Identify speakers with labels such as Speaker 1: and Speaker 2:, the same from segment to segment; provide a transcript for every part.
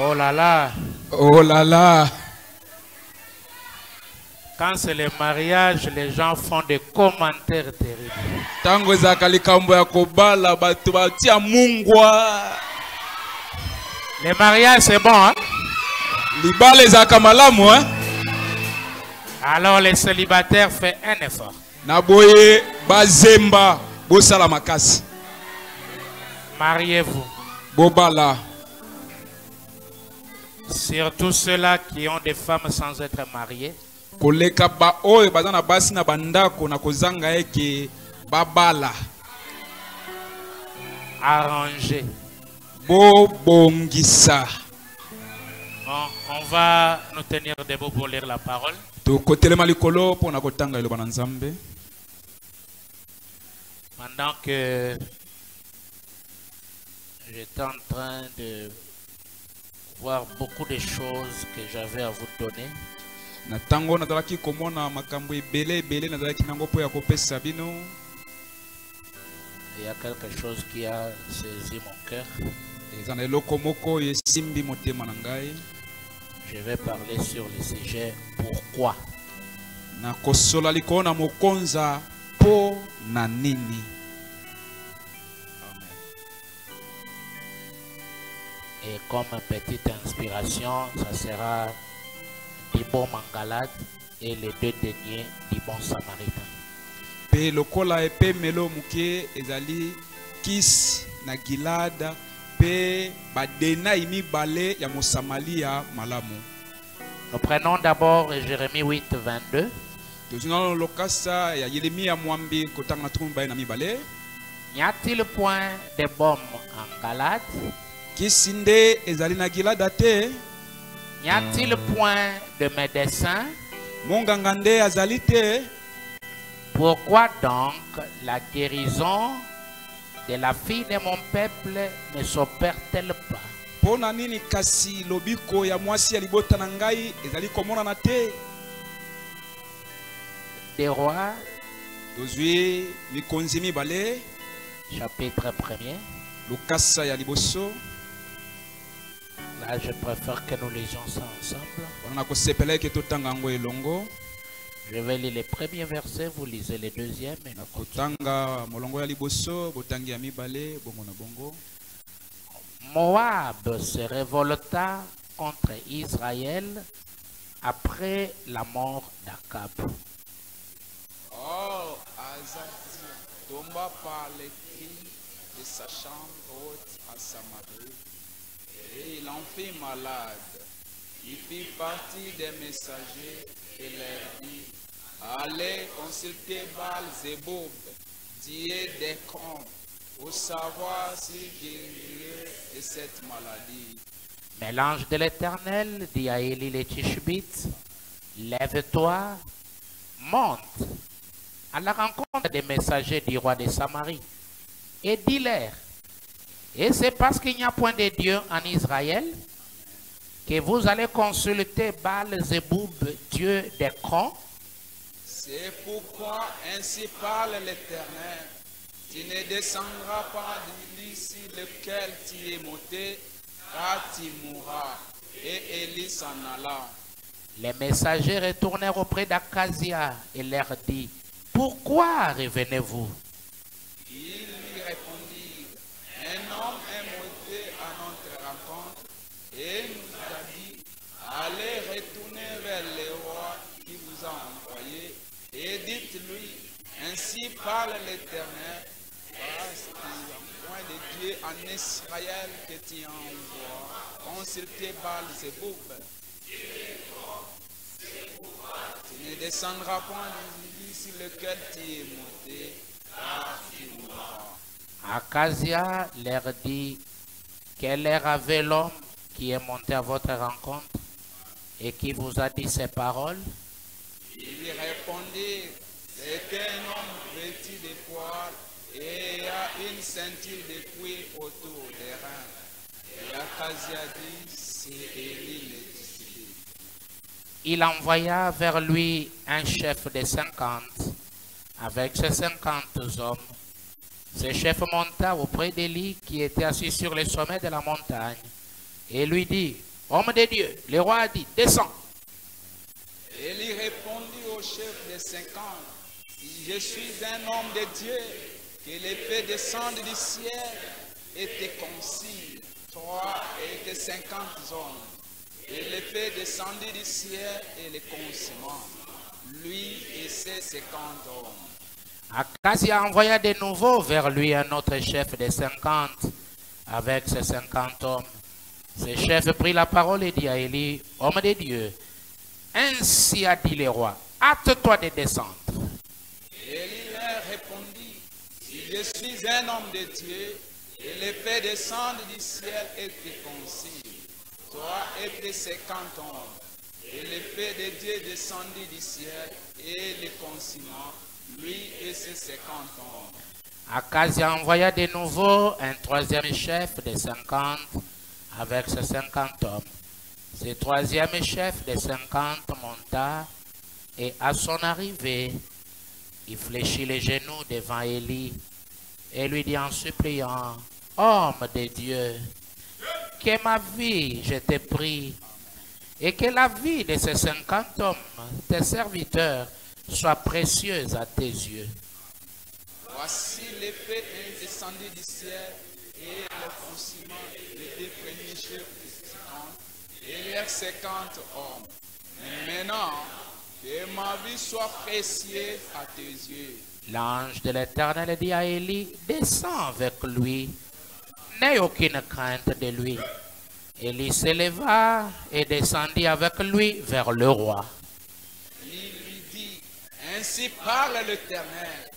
Speaker 1: Oh là là.
Speaker 2: Oh là là.
Speaker 1: Quand c'est le mariage, les gens font des commentaires terribles.
Speaker 2: Tango ezaka likambo ya kobala bato batia mungwa.
Speaker 1: Le mariage c'est bon, hein?
Speaker 2: Libala ezaka malamu, hein?
Speaker 1: Alors les célibataires font un effort.
Speaker 2: Naboye bazemba bosala makasi.
Speaker 1: Mariez-vous.
Speaker 2: Bobala.
Speaker 1: Surtout ceux-là qui ont des femmes sans être mariées.
Speaker 2: Koleka ba oyo bazana basi na bandako na kozanga eke babala.
Speaker 1: Arrangez.
Speaker 2: Bobongisa.
Speaker 1: On va nous tenir debout pour lire la parole. Pendant que j'étais en train de voir beaucoup de choses que j'avais à vous donner. Il y a quelque chose qui a saisi mon cœur. Je vais parler sur le sujet pourquoi. Et comme petite inspiration, ça sera Dibon Mangalad et les deux derniers Dibon Samaritain.
Speaker 2: Pe lokola epe melo muke ezali kis na Gilada pe badena imi bale ya Mosamalia malamu.
Speaker 1: Nous prenons d'abord Jérémie 8, 22.
Speaker 2: Tozuna lokasa ya Yeremia mwambi kotanga tumba na mibale.
Speaker 1: N'y a-t-il point de baume en Galade?
Speaker 2: Kisinde ezali na Gilada te?
Speaker 1: N'y a-t-il point de médecin?
Speaker 2: Mongangande azali te?
Speaker 1: Pourquoi donc la guérison de la fille de mon peuple ne s'opère-t-elle pas?
Speaker 2: Pona nini kasi lobiko ya mwasi ya libota na ngai ezali komona na te?
Speaker 1: Des rois,
Speaker 2: tozwi mikonzi mibale,
Speaker 1: chapitre 1er.
Speaker 2: Lukasa ya liboso.
Speaker 1: Là, je préfère que nous lisions ça ensemble. Je vais lire les premiers versets, vous lisez les deuxièmes. Et Moab se révolta contre Israël après la mort d'Akab.
Speaker 2: Or, Azadi tomba par les cris de sa chambre haute à Samarie. Et il en fit malade. Il fit partie des messagers et leur dit: allez consulter Baal-Zéboub, dieu d'Écron, pour savoir s'il guérirait de cette maladie.
Speaker 1: Mais l'ange de l'Éternel dit à Élie le Tishbite: lève-toi, monte à la rencontre des messagers du roi de Samarie et dis-leur: et c'est parce qu'il n'y a point de Dieu en Israël que vous allez consulter Baal-Zéboub, dieu d'Écron?
Speaker 2: C'est pourquoi ainsi parle l'Éternel: tu ne descendras pas de l'ici lequel tu es monté, car tu mourras. Et Élie s'en alla.
Speaker 1: Les messagers retournèrent auprès d'Akazia et leur dit: pourquoi revenez-vous?
Speaker 2: Il lui répondit: un homme est monté à notre rencontre et nous a dit: allez retourner vers le roi qui vous a envoyé et dites-lui: ainsi parle l'Éternel, parce qu'il n'y a point de Dieu en Israël que tu envoies consulter Baal-Zéboub. Tu ne descendras point du lit sur lequel tu es monté, car tu mourras.
Speaker 1: Akazia leur dit: quel air avait l'homme qui est monté à votre rencontre et qui vous a dit ces paroles?
Speaker 2: Il lui répondit: c'était un homme vêtu de poils et il y a une ceinture de cuir autour des reins. Et Akazia dit: c'est Élie le Tishbite.
Speaker 1: Il envoya vers lui un chef de 50 avec ses 50 hommes. Ce chef monta auprès d'Élie qui était assis sur le sommet de la montagne et lui dit: homme de Dieu. Le roi a dit, descends.
Speaker 2: Élie répondit au chef des 50, si je suis un homme de Dieu, que l'épée descende du ciel et te consigne, toi et tes 50 hommes. Et l'épée descendit du ciel et les consumant, lui et ses 50 hommes.
Speaker 1: Akazia envoya de nouveau vers lui un autre chef de 50 avec ses 50 hommes. Ce chef prit la parole et dit à Élie, homme de Dieu, ainsi a dit le roi, hâte-toi de descendre.
Speaker 2: Élie leur répondit, si je suis un homme de Dieu, et l'épée descend du ciel et te consigne, toi et tes 50 hommes. Et l'épée de Dieu descendit du ciel et les consumant, lui et ses 50 hommes.
Speaker 1: Akazia envoya de nouveau un troisième chef de 50 avec ses 50 hommes. Ce troisième chef de 50 monta et à son arrivée, il fléchit les genoux devant Élie et lui dit en suppliant, homme de Dieu, que ma vie, je te prie, et que la vie de ces 50 hommes, tes serviteurs, soit précieuse à tes yeux.
Speaker 2: Voici l'épée est descendue du ciel et le consumant des deux premiers chefs de 50 et leurs 50 hommes. Mais maintenant, que ma vie soit précieuse à tes yeux.
Speaker 1: L'ange de l'Éternel dit à Élie, descends avec lui, n'aie aucune crainte de lui. Élie s'éleva et descendit avec lui vers le roi.
Speaker 2: Il lui dit, ainsi parle l'Éternel,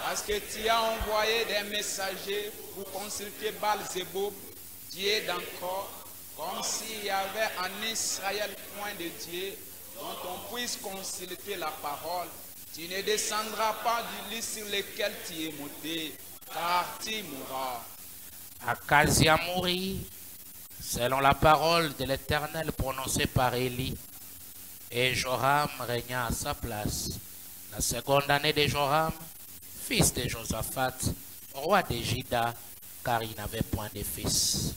Speaker 2: parce que tu as envoyé des messagers pour consulter Baal-Zéboub, Dieu d'encore, comme s'il y avait en Israël point de Dieu dont on puisse consulter la parole. Tu ne descendras pas du lit sur lequel tu es monté, car tu mourras.
Speaker 1: Akazia mourit, selon la parole de l'Éternel prononcée par Élie, et Joram régna à sa place. La seconde année de Joram, fils de Josaphat, roi de Juda, car il n'avait point de fils.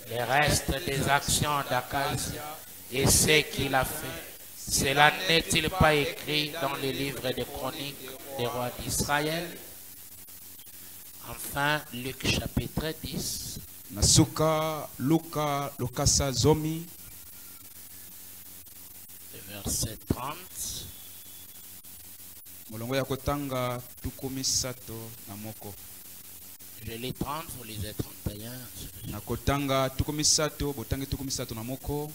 Speaker 1: Le reste des actions d'Akazia et ce qu'il a fait, cela n'est-il pas écrit dans les livres des chroniques des rois d'Israël? Enfin, Luc chapitre 10.
Speaker 3: Nasuka Luka Lukasa Zomi.
Speaker 1: Verset 30.
Speaker 3: Molongo ya kotanga tukumi sato na moko.
Speaker 1: Je lis 30, vous lisez 31.
Speaker 3: Na kotanga tukumi sato, botangi tukumi sato na moko.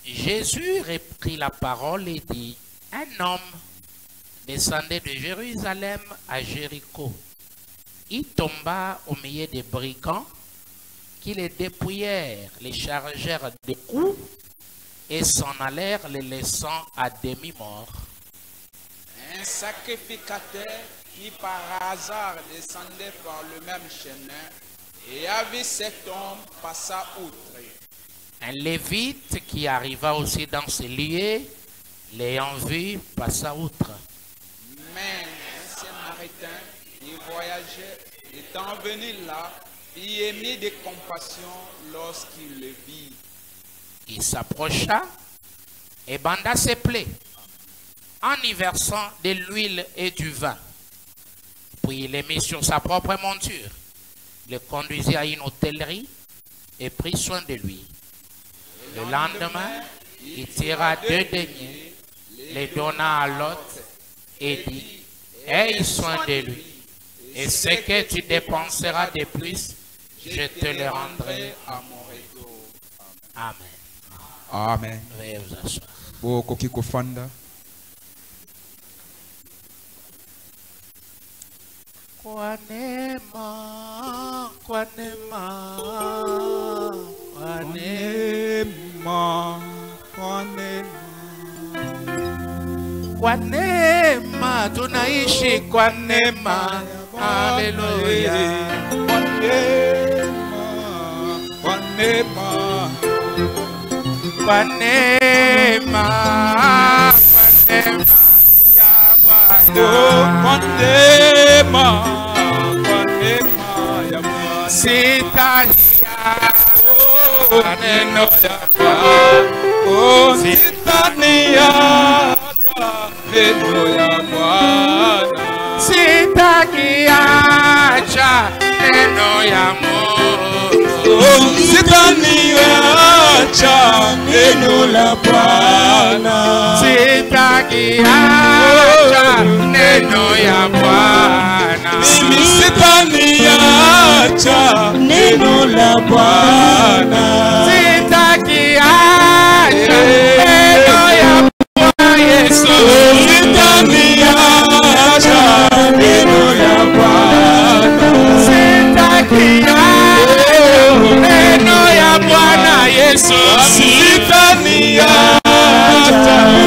Speaker 1: Jésus reprit la parole et dit, un homme descendait de Jérusalem à Jéricho. Il tomba au milieu des brigands qui les dépouillèrent, les chargèrent de coups et s'en allèrent les laissant à demi-mort.
Speaker 2: Un sacrificateur qui par hasard descendait par le même chemin et a vu cet homme passa outre.
Speaker 1: Un lévite qui arriva aussi dans ce lieu, l'ayant vu, passa outre.
Speaker 2: Mais un Samaritain qui voyageait, étant venu là, il émit de compassion lorsqu'il le vit.
Speaker 1: Il s'approcha et banda ses plaies en y versant de l'huile et du vin. Puis il les mit sur sa propre monture, le conduisit à une hôtellerie et prit soin de lui. Le lendemain, il tira 2 deniers, les donna à l'hôte et dit, aie soin de lui, et ce que tu dépenseras de plus, je te le rendrai
Speaker 2: à mon retour.
Speaker 1: Amen.
Speaker 3: Amen.
Speaker 1: Veuillez vous asseoir.
Speaker 3: Boko kiko fanda.
Speaker 1: Kwa neema, kwa neema, kwa neema,
Speaker 3: Kwa
Speaker 1: kwa neema, tunaishi kwa neema. Haleluya.
Speaker 3: Kwa neema.
Speaker 1: Kwa neema, ya Bwana.
Speaker 3: Kwa neema ya Bwana.
Speaker 1: Sitalia
Speaker 2: neno ya Bwana. Sitaniacha neno ya Bwana.
Speaker 1: Sitakiacha neno ya Mungu.
Speaker 2: Sitaniacha neno la Bwana.
Speaker 1: Sitakiacha neno ya Bwana.
Speaker 2: Mimi sitaniacha neno la Bwana.
Speaker 1: Sitakiacha neno ya Bwana Yesu.
Speaker 2: Sitaniacha neno la Bwana.
Speaker 1: Sitakiacha neno ya Bwana Yesu.
Speaker 2: Sitaniacha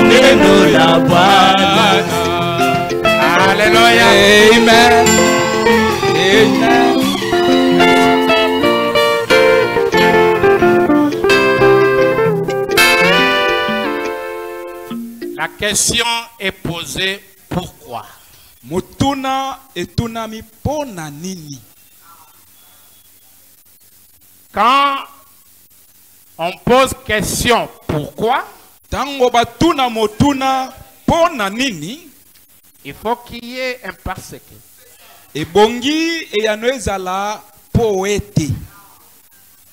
Speaker 2: neno la Bwana.
Speaker 1: Alléluia.
Speaker 2: Amen. Amen.
Speaker 1: La question est posée pourquoi?
Speaker 2: Mutuna etunami pona nini?
Speaker 1: Quand on pose question pourquoi,
Speaker 2: Tango batuna motuna pona nini?
Speaker 1: il faut qu'il y ait un parce que.
Speaker 2: Ebongi eyano ezala poete.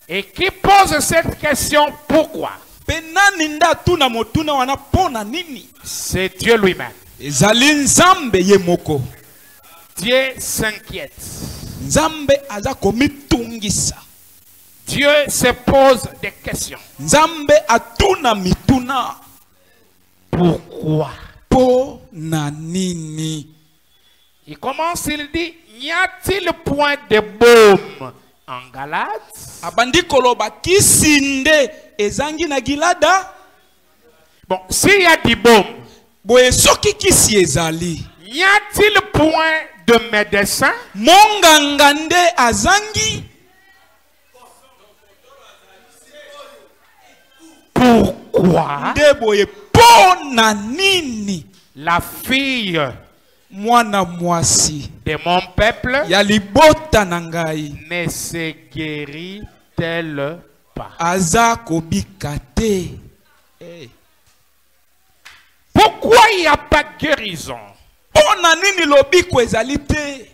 Speaker 1: Et qui pose cette question pourquoi?
Speaker 2: Penani nda tuna motuna wana pona nini?
Speaker 1: C'est Dieu lui-même.
Speaker 2: Ezali Nzambe ye moko.
Speaker 1: Dieu s'inquiète.
Speaker 2: Nzambe aza komitungisa.
Speaker 1: Dieu se pose des questions.
Speaker 2: Nzambe atuna mituna.
Speaker 1: Pourquoi?
Speaker 2: Pona nini?
Speaker 1: Il commence, il dit, n'y a-t-il point de baume en Galate?
Speaker 2: Abandi koloba kisinde ezangi na Gilada.
Speaker 1: Bon, s'il y a du baume,
Speaker 2: Boye soki kisi ezali.
Speaker 1: n'y a-t-il point de médecin?
Speaker 2: Monganga nde azangi.
Speaker 1: Pourquoi
Speaker 2: Nde boye pona nini?
Speaker 1: la fille
Speaker 2: Mwana mwasi
Speaker 1: de mon peuple
Speaker 2: ya libota na ngai
Speaker 1: ne se guérit-elle pas?
Speaker 2: aza kobika te.
Speaker 1: Pourquoi il n'y a pas de guérison?
Speaker 2: Pona nini lobiko ezali te?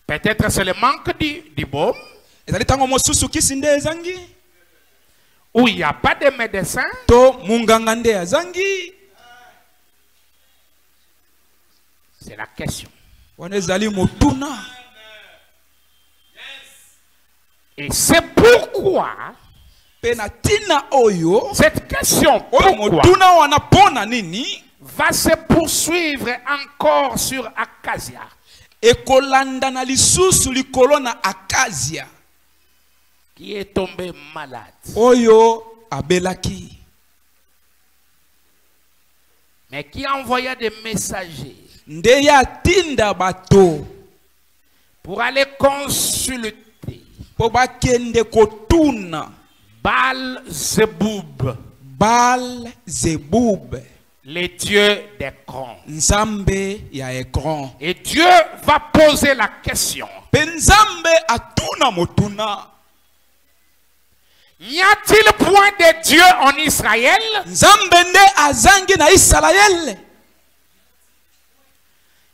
Speaker 1: Peut-être c'est le manque du baume,
Speaker 2: Ezali tango mosusu kisi nde ezangi?
Speaker 1: où il n'y a pas de médecin.
Speaker 2: To munganga nde azangi?
Speaker 1: C'est la question.
Speaker 2: Wana ezali motuna.
Speaker 1: Et c'est pourquoi
Speaker 2: Pena tina oyo
Speaker 1: cette question
Speaker 2: oyo
Speaker 1: pourquoi
Speaker 2: motuna wana pona nini
Speaker 1: va se poursuivre encore sur Acacia.
Speaker 2: ekolanda na lisusu likolo na Akazia
Speaker 1: Qui est tombé malade.
Speaker 2: oyo abelaki
Speaker 1: Mais qui envoya des messagers
Speaker 2: nde ya tinda bato
Speaker 1: pour aller consulter
Speaker 2: po bakende kotuna
Speaker 1: Baal-Zeboub,
Speaker 2: Baal-Zebub,
Speaker 1: les dieux d'Écran.
Speaker 2: Nzambe ya Ekron.
Speaker 1: Et Dieu va poser la question.
Speaker 2: Pe Nzambe atuna motuna.
Speaker 1: N'y a-t-il point de Dieu en Israël?
Speaker 2: Nzambe nde azangi na Israël.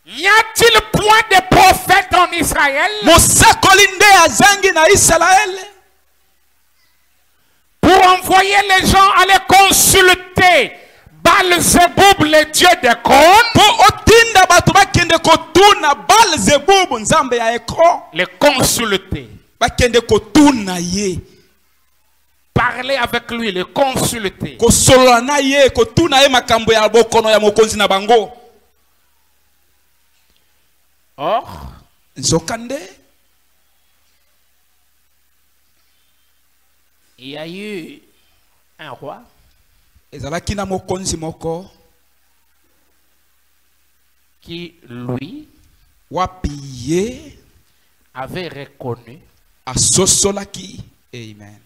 Speaker 1: N'y a-t-il point de prophètes en Israël?
Speaker 2: Mosakoli nde azangi na Israël.
Speaker 1: Pour envoyer les gens à les consulter Baal-Zeboub, le dieu d'Écron.
Speaker 2: Po otinda bato bakende kotuna Baal-Zebub Nzambe ya Ekron.
Speaker 1: Les consulter.
Speaker 2: Bakende kotuna ye.
Speaker 1: Parler avec lui, les consulter.
Speaker 2: Kosolola na ye, kotuna ye makambo ya bokono ya mokonzi na bango.
Speaker 1: Or,
Speaker 2: Nzokande
Speaker 1: il y a eu un roi
Speaker 2: ezalaki na mokonzi moko
Speaker 1: qui, lui,
Speaker 2: wapi ye
Speaker 1: avait reconnu
Speaker 2: asosolaki. Amen.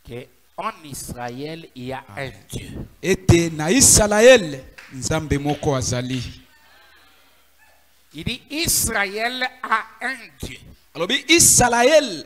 Speaker 1: qu'en Israël, il y a un Dieu.
Speaker 2: Ete na Israël Nzambe moko azali.
Speaker 1: Il dit Israël a un Dieu.
Speaker 2: Alobi Israël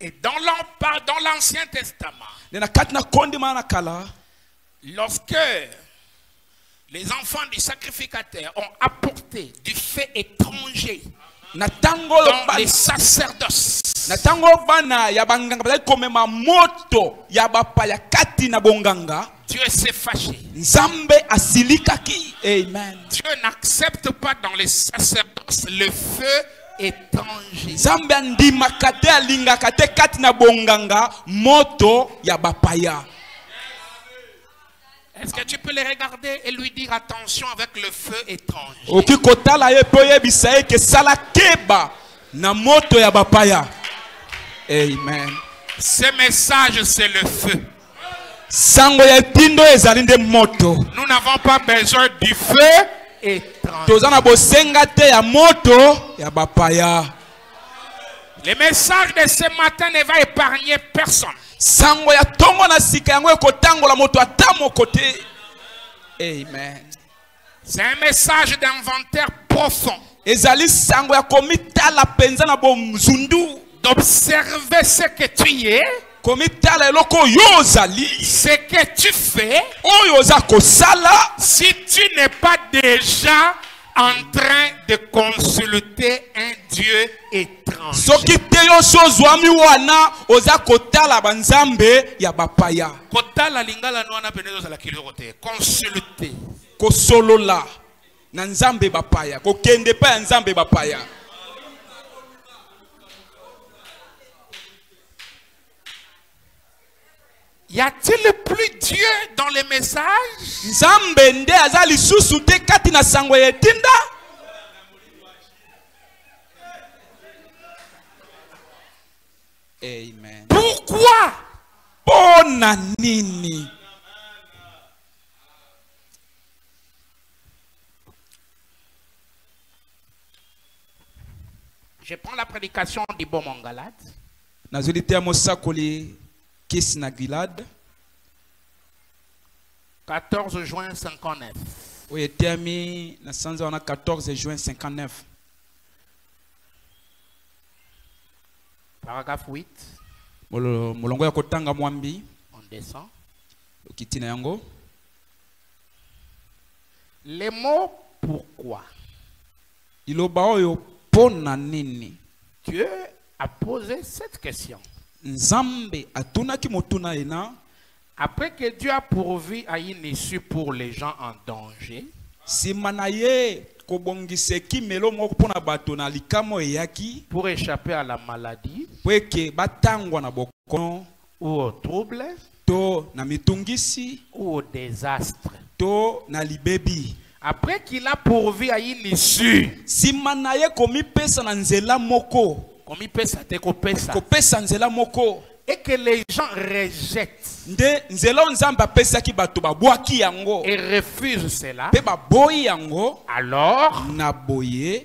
Speaker 1: Et dans l'Ancien Testament, lorsque les enfants du sacrificateur ont apporté du feu étranger dans les sacerdoces, Dieu s'est fâché.
Speaker 3: Amen.
Speaker 1: Dieu n'accepte pas dans les sacerdoces le feu étranger. Est-ce que tu peux les regarder et lui dire attention avec le feu étranger?
Speaker 3: Amen.
Speaker 1: Ce message, c'est le feu. Nous n'avons pas besoin du feu étranger. Le message de ce matin ne va épargner personne.
Speaker 3: Amen.
Speaker 1: C'est un message d'inventaire profond. D'observer ce que tu es, ce que tu fais, si tu n'es pas déjà en train de consulter un Dieu étranger. Kotala lingala nwana penezo za la kilote. Consulter.
Speaker 3: Kosolola na nzambe bapaya. Kokende pa ya nzambe bapaya.
Speaker 1: Y a-t-il plus Dieu dans les messages?
Speaker 3: Nzambe nde azali susu te kati na sango yetinda. Amen.
Speaker 1: Pourquoi?
Speaker 3: Pona nini?
Speaker 1: Je prends la prédication d'Ibo Mongalad.
Speaker 3: Nazolite mosakoli kis na Gilad.
Speaker 1: 14 juin 59.
Speaker 3: Oui, terminé na sanza na 14 juin 59.
Speaker 1: Paragraphe 8.
Speaker 3: Molongo ya kotanga mwambi.
Speaker 1: On descend.
Speaker 3: Kitina yango.
Speaker 1: Les mots pourquoi.
Speaker 3: Iloba oyo pona nini.
Speaker 1: Dieu a posé cette question.
Speaker 3: Nzambe atunaki motuna ena.
Speaker 1: Après que Dieu a pourvu à une issue pour les gens en danger, pour échapper à la maladie ou au trouble ou au désastre. Après qu'il a pourvu à une issue, et que les gens rejettent et refusent cela, alors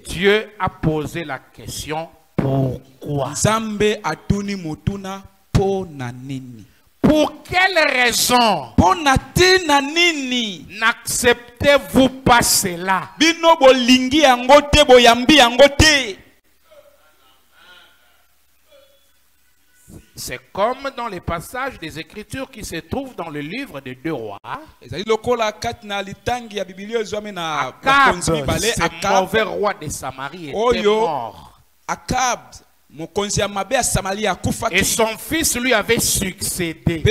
Speaker 1: Dieu a posé la question pourquoi? Pour quelle raison n'acceptez-vous pas cela? C'est comme dans les passages des Écritures qui se trouvent dans le livre des 2 rois. Akab, ce mauvais roi de Samarie, était mort. Et son fils lui avait succédé.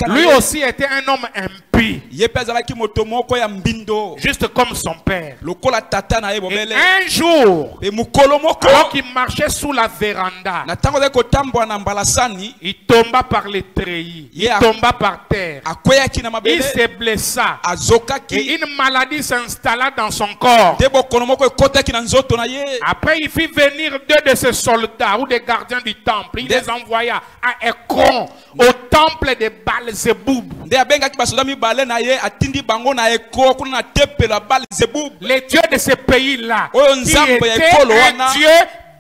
Speaker 1: Lui aussi était un homme impie, juste comme son père. Et un jour, alors qu'il marchait sous la véranda, il tomba par les treillis, il tomba par terre, il se blessa et une maladie s'installa dans son corps. Après, il fit venir 2 de ses soldats ou des gardiens du temple. Il les envoya à Ekron, au temple de Baal-Zéboub. Les dieux de ce pays-là, qui était un dieu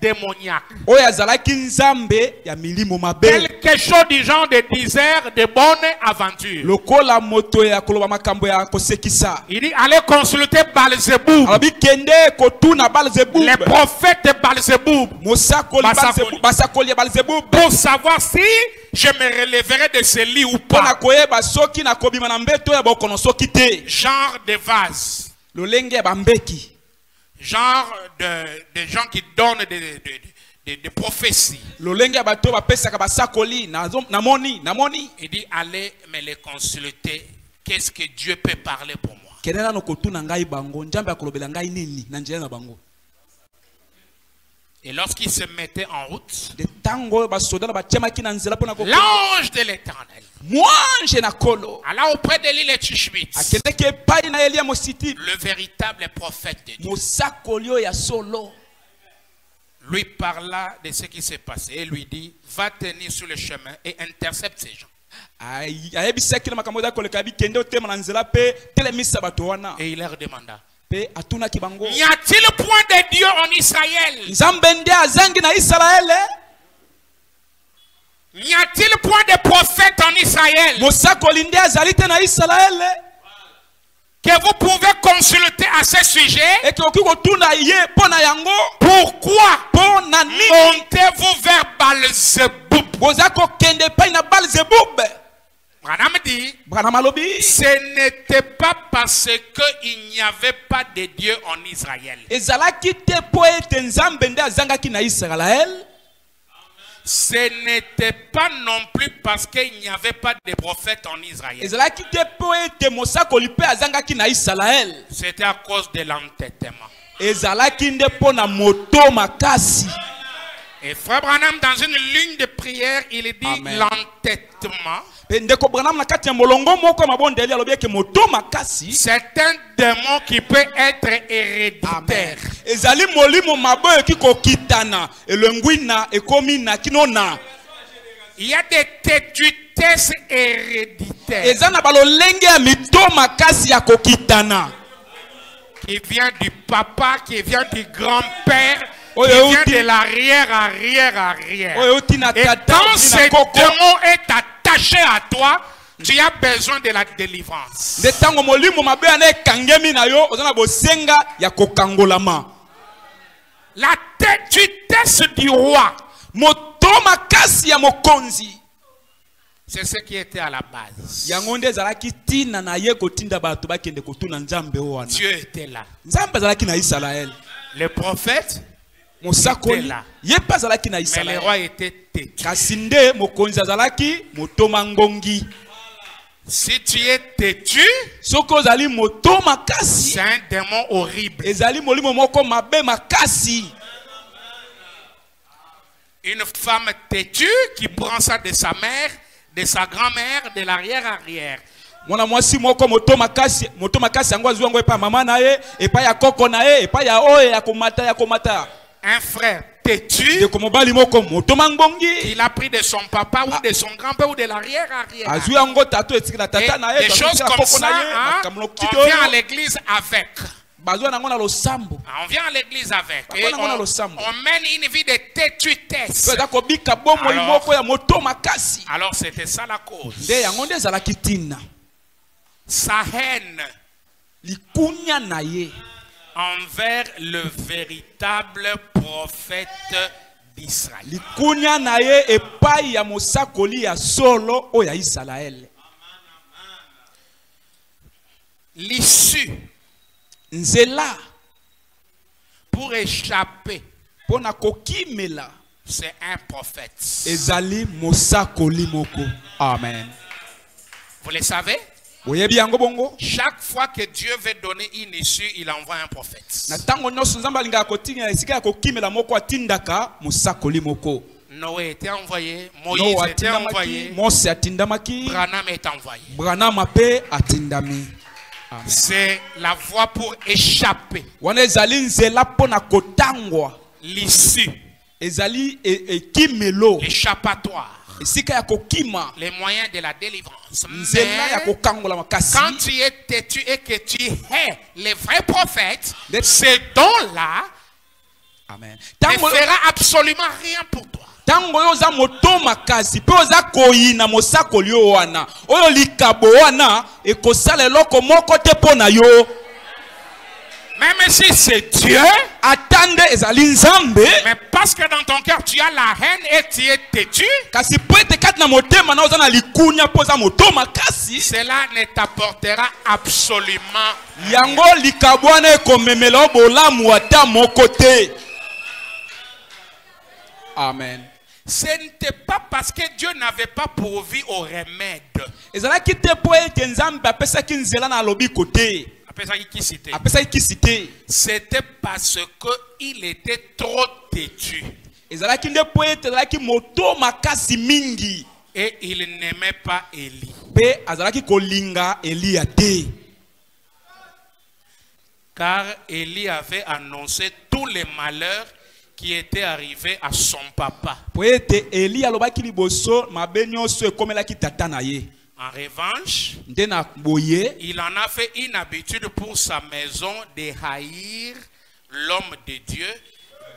Speaker 1: démoniaque.
Speaker 3: oyo azalaki nzambe ya milimo mabe.
Speaker 1: Quelque chose du genre de désert de bonne aventure.
Speaker 3: Lokola moto ya koloba makambo ya kosekisa.
Speaker 1: Il dit allez consulter Balzeboub.
Speaker 3: Alobi kende kotuna Balzeboub.
Speaker 1: Les prophètes de Balzeboub.
Speaker 3: Mosakoli Balzeboub, basakoli ya Balzeboub.
Speaker 1: Pour savoir si je me relèverai de ce lit ou pas.
Speaker 3: Pona koyeba soki na kobima na mbeto ya bokono soki te.
Speaker 1: Genre de vase.
Speaker 3: Lolenge ya bambeki.
Speaker 1: Genre de gens qui donnent des prophéties.
Speaker 3: Lolenge ya bato bapesaka basakoli namoni.
Speaker 1: Il dit allez me les consulter. Qu'est-ce que Dieu peut parler pour moi?
Speaker 3: Kenena no kotuna ngai bango njambe akolobela ngai nini na njela na bango.
Speaker 1: Et lorsqu'il se mettait en route,
Speaker 3: l'ange
Speaker 1: de l'Éternel alla auprès de l'île Tishbit, le véritable prophète de Dieu. Lui parla de ce qui s'est passé et lui dit, va tenir sur le chemin et intercepte ces gens. Et il leur demanda, y a-t-il point de Dieu en Israël? N'y a-t-il point de prophète en Israël que vous pouvez consulter à ce sujet? Pourquoi montez-vous vers Balzeboub? Branham dit, ce n'était pas parce qu'il n'y avait pas de Dieu en Israël. Ce n'était pas non plus parce qu'il n'y avait pas de prophète en Israël. C'était à cause de l'entêtement. Et Frère Branham, dans une ligne de prière, il dit l'entêtement. C'est un démon qui peut être héréditaire. Il y a des têtutesses héréditaires qui vient du papa, qui vient du grand-père, qui vient de l'arrière. Et quand ce démon est attaché à toi, tu as besoin de la délivrance. La têtutesse du roi, c'est ce qui était à la base. Dieu était là. Le prophète était là. Mais le roi était têtu. Si tu es têtu, c'est un démon horrible. Une femme têtue qui prend ça de sa mère, de sa grand-mère, de l'arrière-arrière. Un frère têtu, il a pris de son papa ou de son grand-père ou de l'arrière-arrière. Et des choses comme ça, hein, on vient à l'église avec. On vient à l'église avec. Et on mène une vie de têtutesse. Alors c'était ça la cause. Sa haine envers le véritable prophète d'Israël. L'issue pour échapper, c'est un prophète.
Speaker 3: Amen.
Speaker 1: Vous le savez? Chaque fois que Dieu veut donner une issue, il envoie un prophète. Noé était envoyé, Moïse était envoyé, Branham est envoyé. C'est la voie pour échapper. L'issue, l'échappatoire, les moyens de la délivrance. Mais quand tu es têtu et que tu es le vrai prophète, ces dons-là
Speaker 3: Amen.
Speaker 1: Ne fera absolument rien pour toi.
Speaker 3: Tango yoza moto makasi pe oza koyina mosako lio wana oyo likabo wana ekosala eloko moko te pona yo.
Speaker 1: Même si c'est Dieu,
Speaker 3: atande ezali nzambe,
Speaker 1: mais parce que dans ton cœur tu as la haine et tu es têtu,
Speaker 3: kasi poete kati na motema na oza na likunya poza moto makasi,
Speaker 1: cela ne t'apportera absolument
Speaker 3: yango likabo wana ekomemela bolamu ata moko te. Amen.
Speaker 1: Ce n'était pas parce que Dieu n'avait pas pourvu au remède.
Speaker 3: Ezalaki te po ete nzambe apesaki nzela na lobi kote. Apesaki kisite.
Speaker 1: C'était parce qu'il était trop têtu.
Speaker 3: Ezalaki nde po ete ezalaki moto makasi mingi.
Speaker 1: Et il n'aimait pas Élie.
Speaker 3: Pe azalaki kolinga Eliya te.
Speaker 1: Car Élie avait annoncé tous les malheurs qui était arrivé à son papa.
Speaker 3: En
Speaker 1: revanche, il en a fait une habitude pour sa maison de haïr l'homme de Dieu,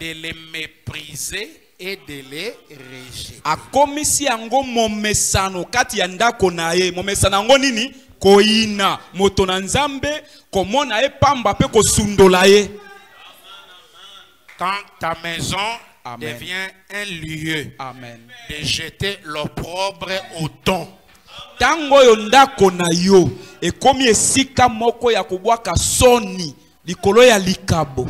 Speaker 1: de les mépriser et de les rejeter. Quand ta maison devient un lieu de jeter l'opprobre au don,
Speaker 3: tango yondako na yo ekomi esika moko ya kubwaka soni likolo ya likabo,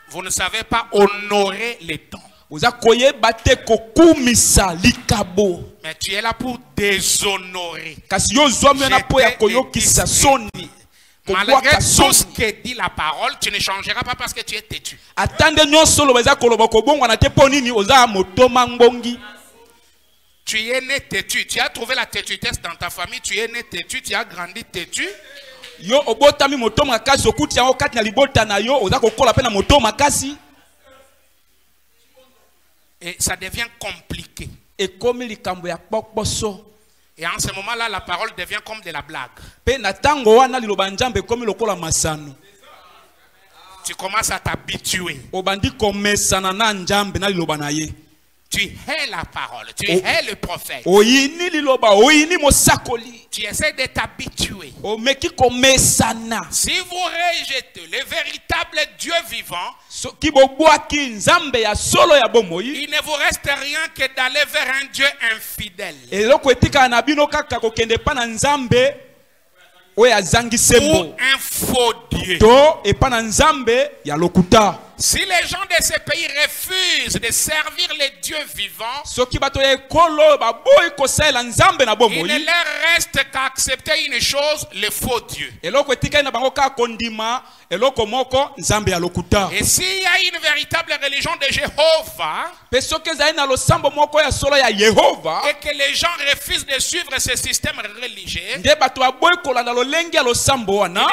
Speaker 1: vous ne savez pas honorer les dons.
Speaker 3: Oza koyeba te kokumisa likabo,
Speaker 1: mais tu es là pour déshonorer.
Speaker 3: Kasi yo zwa na po ya koyokisa soni.
Speaker 1: Malgré tout ce que dit la parole, tu ne changeras pas parce que tu es têtu. Tu es né têtu. Tu as trouvé la têtutesse dans ta famille. Tu es né têtu. Tu as grandi têtu. Et ça devient compliqué. Et en ce moment-là, la parole devient comme de la blague. Tu commences à t'habituer. Tu hais la parole, tu hais le prophète. Tu essaies de t'habituer. Si vous rejetez le véritable Dieu vivant, il ne vous reste rien que d'aller vers un Dieu infidèle. Ou un faux Dieu. Si les gens de ce pays refusent de servir les dieux vivants, il ne leur reste qu'à accepter une chose, le faux Dieu. Et s'il y a une véritable religion de Jéhovah, et que les gens refusent de suivre ce système religieux, il ne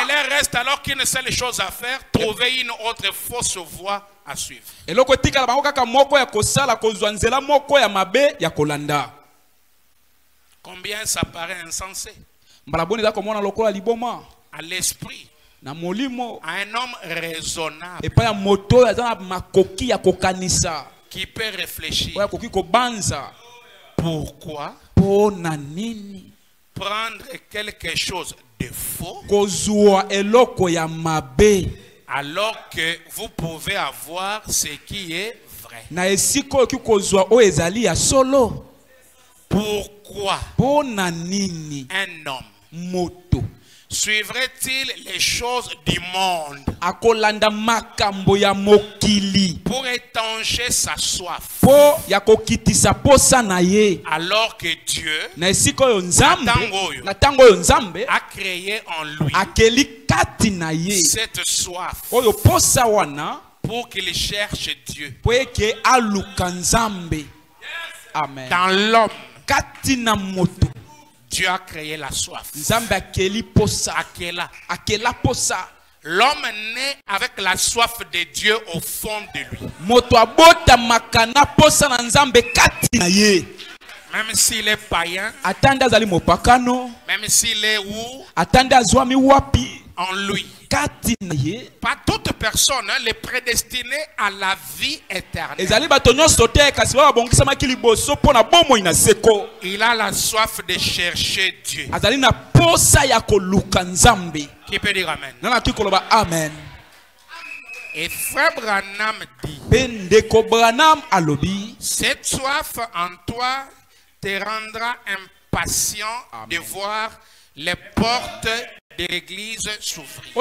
Speaker 1: leur reste alors qu'une seule chose à faire, trouver une autre fausse voie à suivre. Combien ça paraît insensé à l'esprit, à un homme raisonnable qui peut réfléchir. Pourquoi prendre quelque chose de faux alors que vous pouvez avoir ce qui est vrai? Pourquoi un homme suivrait-il les choses du monde pour étancher sa soif, alors que Dieu a créé en lui cette soif pour qu'il cherche Dieu dans l'homme? Dieu a créé la soif. L'homme naît avec la soif de Dieu au fond de lui. Même s'il est païen, même s'il est où, en lui, Pas toute personne les prédestinée à la vie éternelle. Il a la soif de chercher Dieu. Qui peut dire Amen?
Speaker 3: Amen.
Speaker 1: Et Frère Branham dit, cette soif en toi te rendra impatient de voir les portes de l'église s'ouvrir.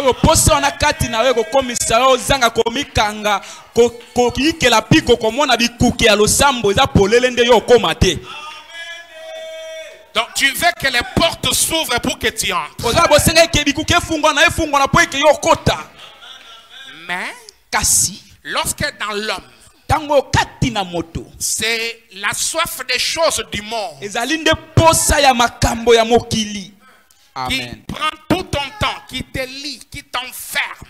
Speaker 1: Donc tu veux que les portes s'ouvrent pour que tu entres. Mais lorsque dans l'homme, c'est la soif des choses du monde qui prend tout ton temps, qui te lie, qui t'enferme.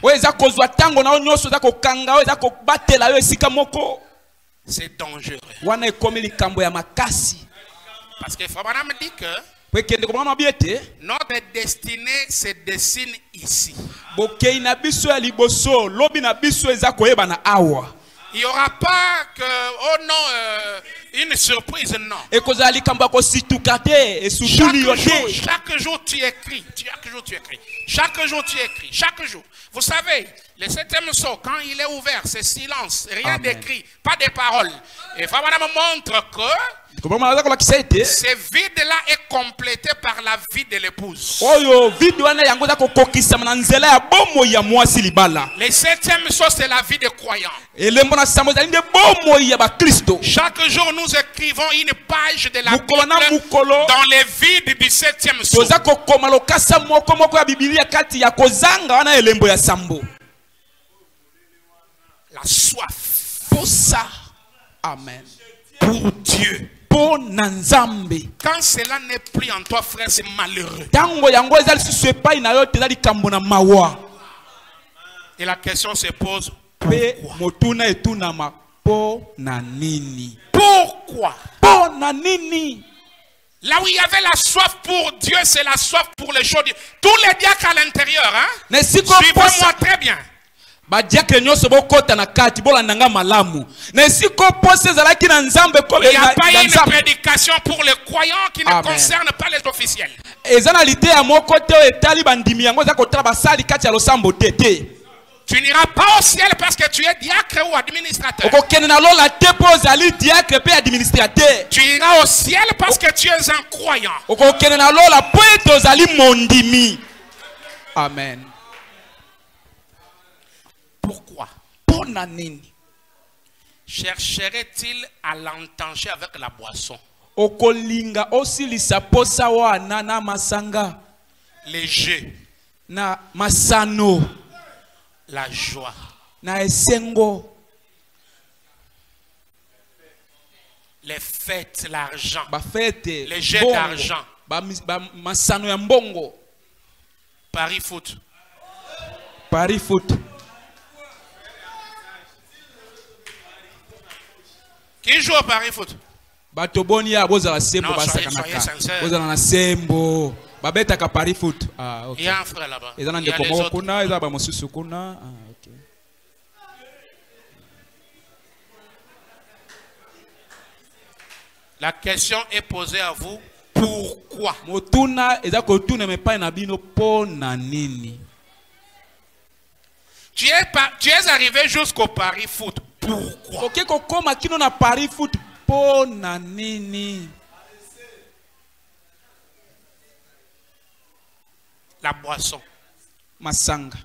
Speaker 1: C'est dangereux. Parce que Fabana me dit que notre destinée se dessine ici. Il n'y aura pas que, oh non, une surprise, non. Chaque jour tu écris, chaque jour tu écris, chaque jour. Vous savez, le 7e saut, quand il est ouvert, c'est silence, rien d'écrit, pas de paroles. Et Fabana me montre que ce vide-là est complété par la vie de l'épouse. Le 7e saut, c'est la vie des croyants. Chaque jour, nous écrivons une page de la Bible dans les vides du 7e saut. La soif.
Speaker 3: Pour ça. Amen.
Speaker 1: Pour Dieu. Quand cela n'est plus en toi, frère, c'est malheureux. Et la question se pose, pourquoi? Là où il y avait la soif pour Dieu, c'est la soif pour les choses. Tous les diacres à l'intérieur, hein? Suivez-moi très bien. Il n'y a pas une prédication pour les croyants qui ne concerne pas les officiels. Tu n'iras pas au ciel parce que tu es diacre ou administrateur. Tu iras au ciel parce que tu es un croyant.
Speaker 3: Amen.
Speaker 1: Pourquoi? Chercherait-il à l'entancher avec la boisson? Les jeux, la joie, les fêtes, l'argent, les jeux d'argent, Paris foot. Qui joue au Paris foot? Non, soyez sincère. Il y a un frère là-bas. Il y a les autres. La question est posée à vous. Pourquoi? Tu es arrivé jusqu'au Paris foot. Pourquoi? La boisson.
Speaker 3: Masanga.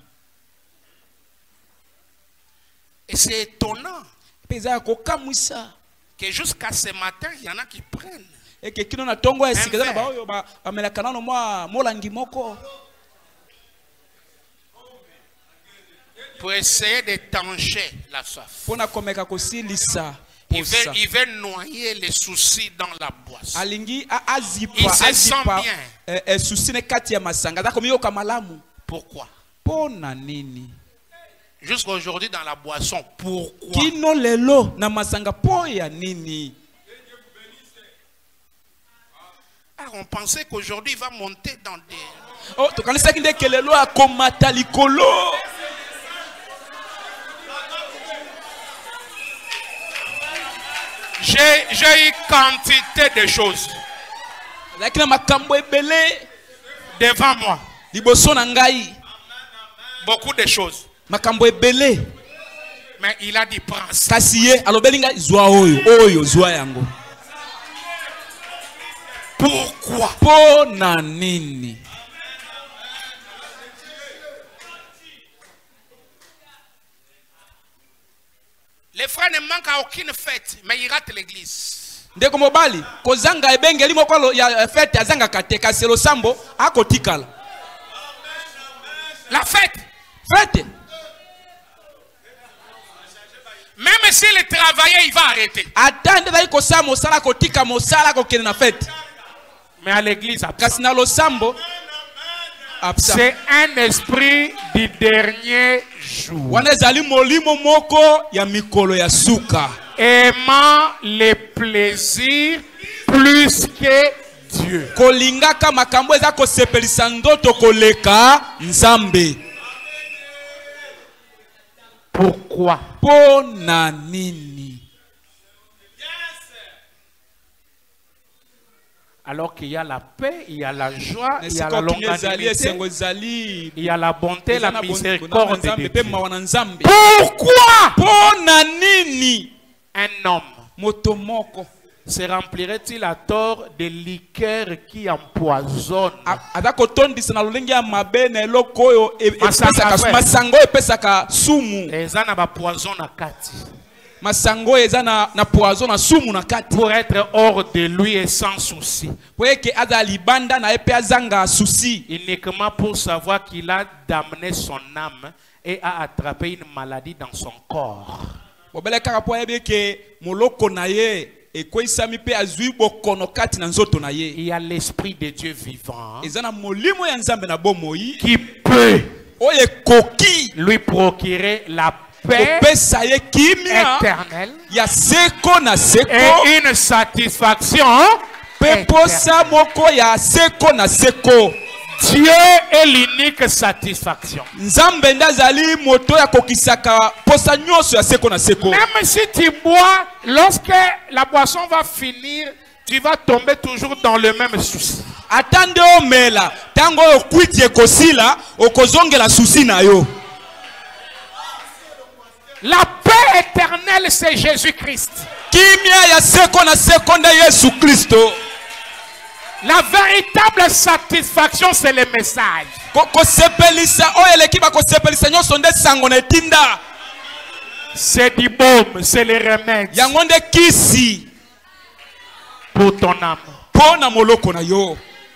Speaker 1: Et c'est étonnant que jusqu'à ce matin, il y en a qui prennent. Pour essayer d'étancher la soif. Il veut noyer les soucis dans la boisson. Il se sent bien. Pourquoi? Jusqu'à aujourd'hui dans la boisson. Pourquoi? Ah, on pensait qu'aujourd'hui il va monter dans des...
Speaker 3: Oh, tokanisaki nde kelelo akomata likolo.
Speaker 1: J'ai eu quantité de choses devant moi. Beaucoup de choses. Mais il a dit prends ça. Pourquoi? Les frères ne manquent à aucune fête, mais ils ratent l'église.
Speaker 3: Ndeko mobali kozanga ebengeli mokolo ya fête azanga kateka selo sambo akotikala.
Speaker 1: La fête.
Speaker 3: Fête.
Speaker 1: Même s'il travaillait, il va arrêter.
Speaker 3: Attendez d'ailleurs que ça mosala kotika mosala kokene na fête.
Speaker 1: Mais à l'église,
Speaker 3: kasina lo sambo.
Speaker 1: C'est un esprit du dernier jour.
Speaker 3: Wanezali molimo moko ya mikolo ya suka.
Speaker 1: Aimant les plaisirs plus que Dieu.
Speaker 3: Kolingaka makambo eza kosepelisa ndoto koleka nzambe.
Speaker 1: Pourquoi?
Speaker 3: Pona nini?
Speaker 1: Alors qu'il y a la paix, il y a la joie, il y a la longanimité, il y a la bonté, la miséricorde de Dieu. Pourquoi un homme se remplirait-il à tort de liqueurs qui empoisonnent?
Speaker 3: Masango ezana na poison na sumu na kati.
Speaker 1: Pour être hors de lui et sans souci. Uniquement pour savoir qu'il a damné son âme et a attrapé une maladie dans son corps. Il y a l'esprit de Dieu vivant qui peut lui procurer la paix éternelle et une satisfaction éternelle. Dieu est l'unique satisfaction. Même si tu bois, lorsque la boisson va finir, tu vas tomber toujours dans le même souci. La paix éternelle, c'est Jésus-Christ. La véritable satisfaction, c'est le message. C'est du baume, c'est le remède pour ton âme.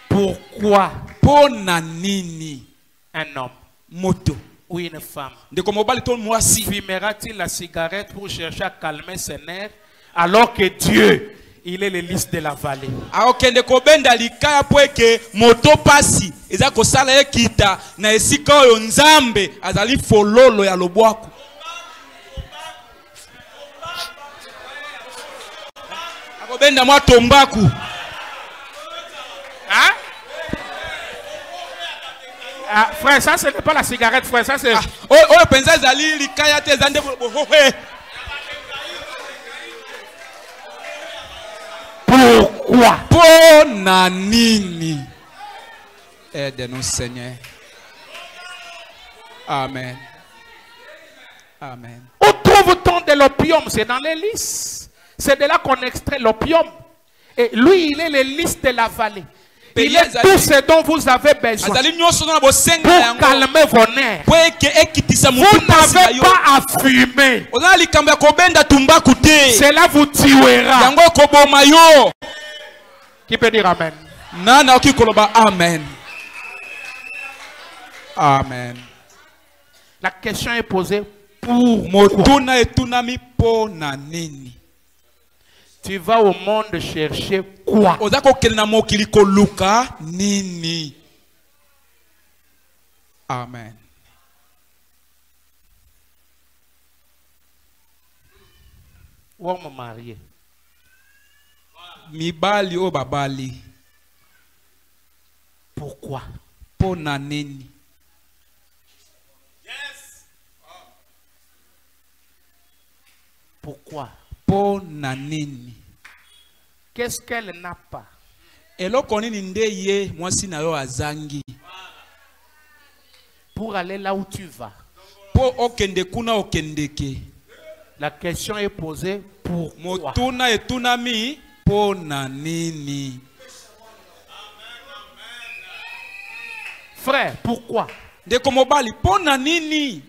Speaker 1: Pourquoi un homme ou une femme fumera-t-il la cigarette pour chercher à calmer ses nerfs alors que Dieu, il est le lys de la vallée? Hein? Ah, frère, ça ce n'est pas la cigarette, frère, ça c'est... Pourquoi?
Speaker 3: Aide-nous, Seigneur. Amen. Amen.
Speaker 1: Où trouve-t-on de l'opium? C'est dans les lys. C'est de là qu'on extrait l'opium. Et lui, il est le lys de la vallée. Il est tout ce dont vous avez besoin pour calmer vos nerfs. Vous n'avez pas à fumer. Cela vous tuera. Qui peut dire Amen?
Speaker 3: Amen. Amen.
Speaker 1: La question est posée pour tu vas au monde chercher quoi?
Speaker 3: Amen.
Speaker 1: Ou me marier?
Speaker 3: Mibali o babali.
Speaker 1: Pourquoi?
Speaker 3: pona nini.
Speaker 1: Pourquoi?
Speaker 3: Pona nini.
Speaker 1: Qu'est-ce qu'elle n'a pas?
Speaker 3: Eloko nini nde ye mwasi na yo azangi.
Speaker 1: Pour aller là où tu vas.
Speaker 3: Po okende kuna okendeke.
Speaker 1: La question est posée pourquoi?
Speaker 3: Motuna etunami pona nini.
Speaker 1: Frère, pourquoi?
Speaker 3: Ndeko mobali pona nini.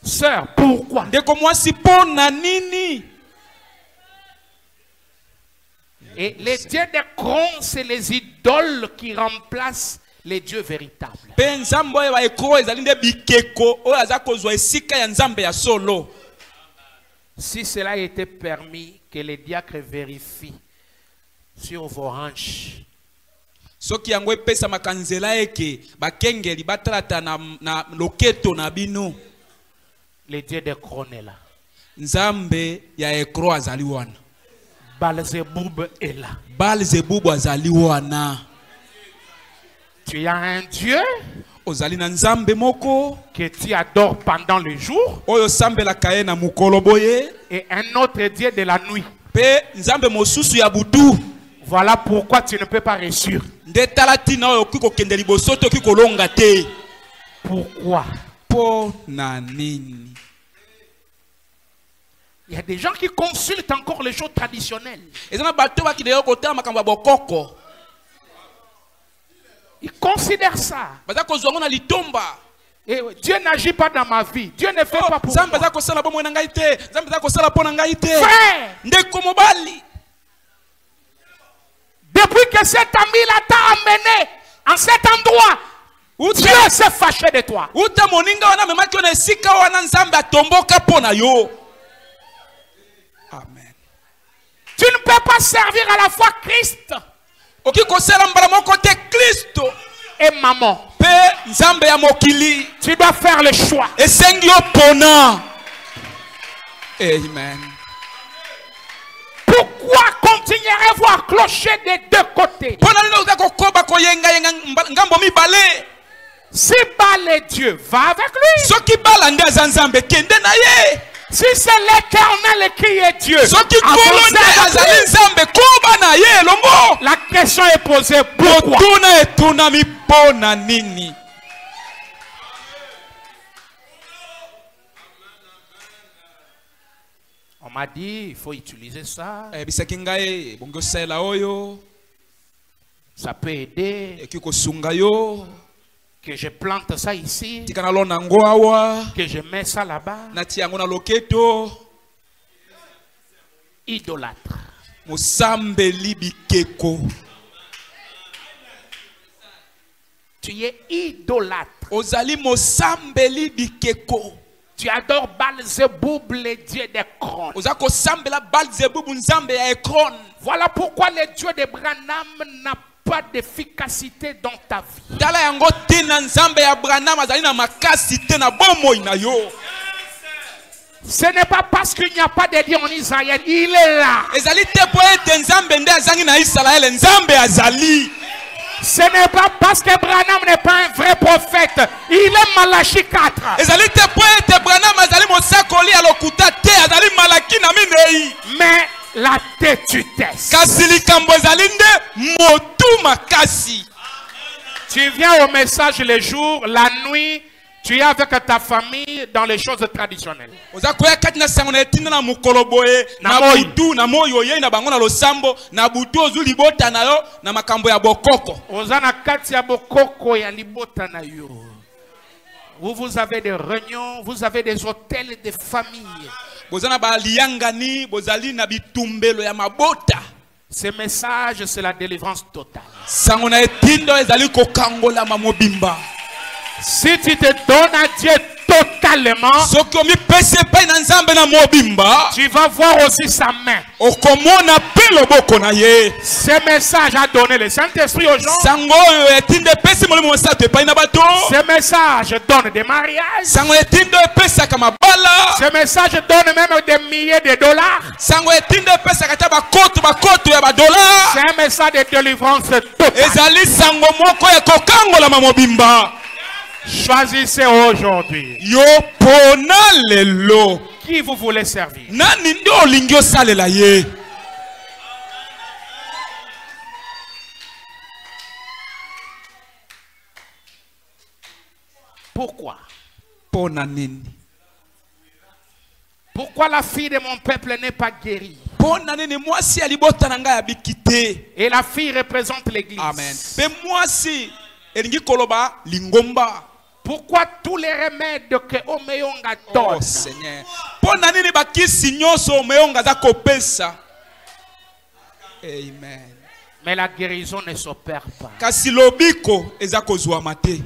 Speaker 1: Sœur, pourquoi?
Speaker 3: Ndeko mwasi pona nini.
Speaker 1: Et les dieux des crons, c'est les idoles qui remplacent les dieux véritables.
Speaker 3: Nzambe oyo ekro ezali nde bikeko oyo aza kozwa esika ya nzambe ya solo.
Speaker 1: Si cela était permis, que les diacres vérifient sur vos hanches.
Speaker 3: Soki yango epesa makanzela eke bakengeli batalata na loketo na bino.
Speaker 1: Les dieux des crons est là.
Speaker 3: Nzambe ya ekro azali wana.
Speaker 1: Balzeboub est là.
Speaker 3: Balzeboub azali wana.
Speaker 1: Tu as un Dieu
Speaker 3: ozali na nzambe moko
Speaker 1: que tu adores pendant le jour
Speaker 3: oyo sambela kaye na mukolo boye
Speaker 1: et un autre Dieu de la nuit.
Speaker 3: Pe nzambe mosusu ya butu.
Speaker 1: Voilà pourquoi tu ne peux pas réussir.
Speaker 3: Nde talatina oyo kiko kende liboso to kiko longa te.
Speaker 1: Pourquoi?
Speaker 3: Po na nini?
Speaker 1: Il y a des gens qui consultent encore les choses traditionnelles.
Speaker 3: Ezana bato ba kideo kota makambo bokoko.
Speaker 1: Ils considèrent ça. Et Dieu n'agit pas dans ma vie. Dieu ne fait pas pour moi. Frère, depuis que cet ami-là t'a amené en cet endroit, Dieu s'est fâché de toi.
Speaker 3: Amen.
Speaker 1: Tu ne peux pas servir à la fois Christ et maman. Tu dois faire le choix.
Speaker 3: Amen.
Speaker 1: Pourquoi continuerez-vous à clocher des deux côtés? Si Balé Dieu, va avec lui. Si c'est l'Éternel qui est Dieu, la question est posée pourquoi? On m'a dit il faut utiliser ça. Ça peut aider. Que je plante ça ici. Que je mets ça là-bas. Idolâtre. Tu es idolâtre. Tu adores Balzeboub, les dieux des crônes. Voilà pourquoi les dieux de Branham n'a pas d'efficacité dans ta vie. Ce n'est pas parce qu'il n'y a pas de Dieu en Israël, il est là. Ce n'est pas parce que Branham n'est pas un vrai prophète, il est Malachi 4. Mais la têtutesse. Tu viens au message le jour, la nuit, tu es avec ta famille dans les choses traditionnelles. Vous avez des réunions, vous avez des hôtels de famille. Ce message, c'est la délivrance totale. Si tu te donnes à Dieu totalement, tu vas voir aussi sa main. Ce message a donné le Saint-Esprit aux gens. Ce message donne des mariages. Ce message donne même des milliers de dollars. C'est un ça de délivrance totale.
Speaker 3: ezali sango moko ya kokangolama mobimba.
Speaker 1: Choisissez aujourd'hui
Speaker 3: Yo pona lelo.
Speaker 1: qui vous voulez servir.
Speaker 3: Nani nde olingi osalela ye?
Speaker 1: Pourquoi?
Speaker 3: Pona nini?
Speaker 1: Pourquoi la fille de mon peuple n'est pas guérie?
Speaker 3: Pona nini mwasi alibota na ngai abikite.
Speaker 1: Et la fille représente l'église.
Speaker 3: Amen. Pe mwasi elingi koloba lingomba.
Speaker 1: Pourquoi tous les remèdes que Omeyonga
Speaker 3: Oh
Speaker 1: donne
Speaker 3: Seigneur. Pona nini bakisi nyonso omeyonga za kopesa. Amen.
Speaker 1: mais la guérison ne s'opère pas?
Speaker 3: Kasi lobiko eza kozwa mate.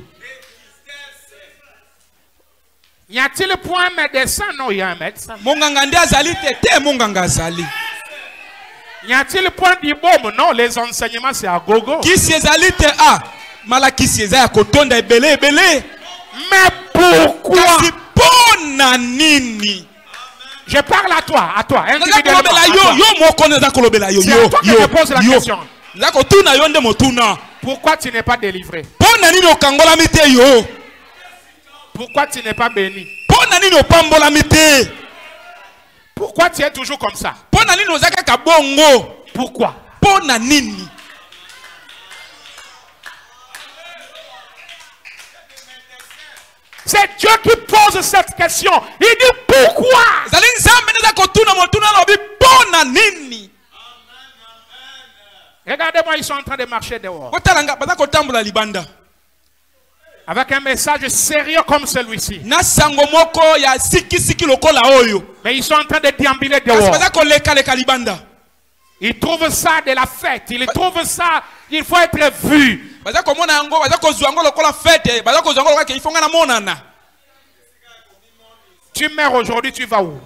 Speaker 1: Y a-t-il point un médecin? Non, il y a un médecin.
Speaker 3: Monganga nde azali te monganga azali.
Speaker 1: Y a-t-il point d'ibôme? Non, les enseignements c'est à gogo.
Speaker 3: Kisi ezali te mala kisi eza ya kotonda ebele ebele.
Speaker 1: Mais pourquoi?
Speaker 3: Kasi pona nini?
Speaker 1: Je parle à toi,
Speaker 3: Naza
Speaker 1: individuellement.
Speaker 3: kolobela
Speaker 1: À toi.
Speaker 3: yo moko naza kolobela yo
Speaker 1: C'est à toi que je pose la question.
Speaker 3: Naza kotuna yo nde motuna.
Speaker 1: Pourquoi tu n'es pas délivré?
Speaker 3: Pona nini okangolami te yo?
Speaker 1: Pourquoi tu n'es pas béni?
Speaker 3: Pona nini opambolami te?
Speaker 1: Pourquoi tu es toujours comme ça?
Speaker 3: Pona nini oza kaka bongo?
Speaker 1: Pourquoi?
Speaker 3: Pona nini?
Speaker 1: C'est Dieu qui pose cette question. Il dit pourquoi?
Speaker 3: Zali nzambe neza kotuna motuna lobi pona nini?
Speaker 1: Regardez-moi, ils sont en train de marcher dehors.
Speaker 3: Kotalanga baza kotambola libanda.
Speaker 1: Avec un message sérieux comme celui-ci.
Speaker 3: Na sango moko ya siki lokola oyo.
Speaker 1: Mais ils sont en train de déambuler
Speaker 3: Kasi
Speaker 1: dehors.
Speaker 3: baza koleka leka libanda.
Speaker 1: Ils trouvent ça de la fête. Ils trouvent ça, il faut être vu.
Speaker 3: Baza komona yango, baza kozwa yango lokola fete, baza kozwa yango lokola ke ifonga na monana.
Speaker 1: Tu meurs aujourd'hui, tu vas où?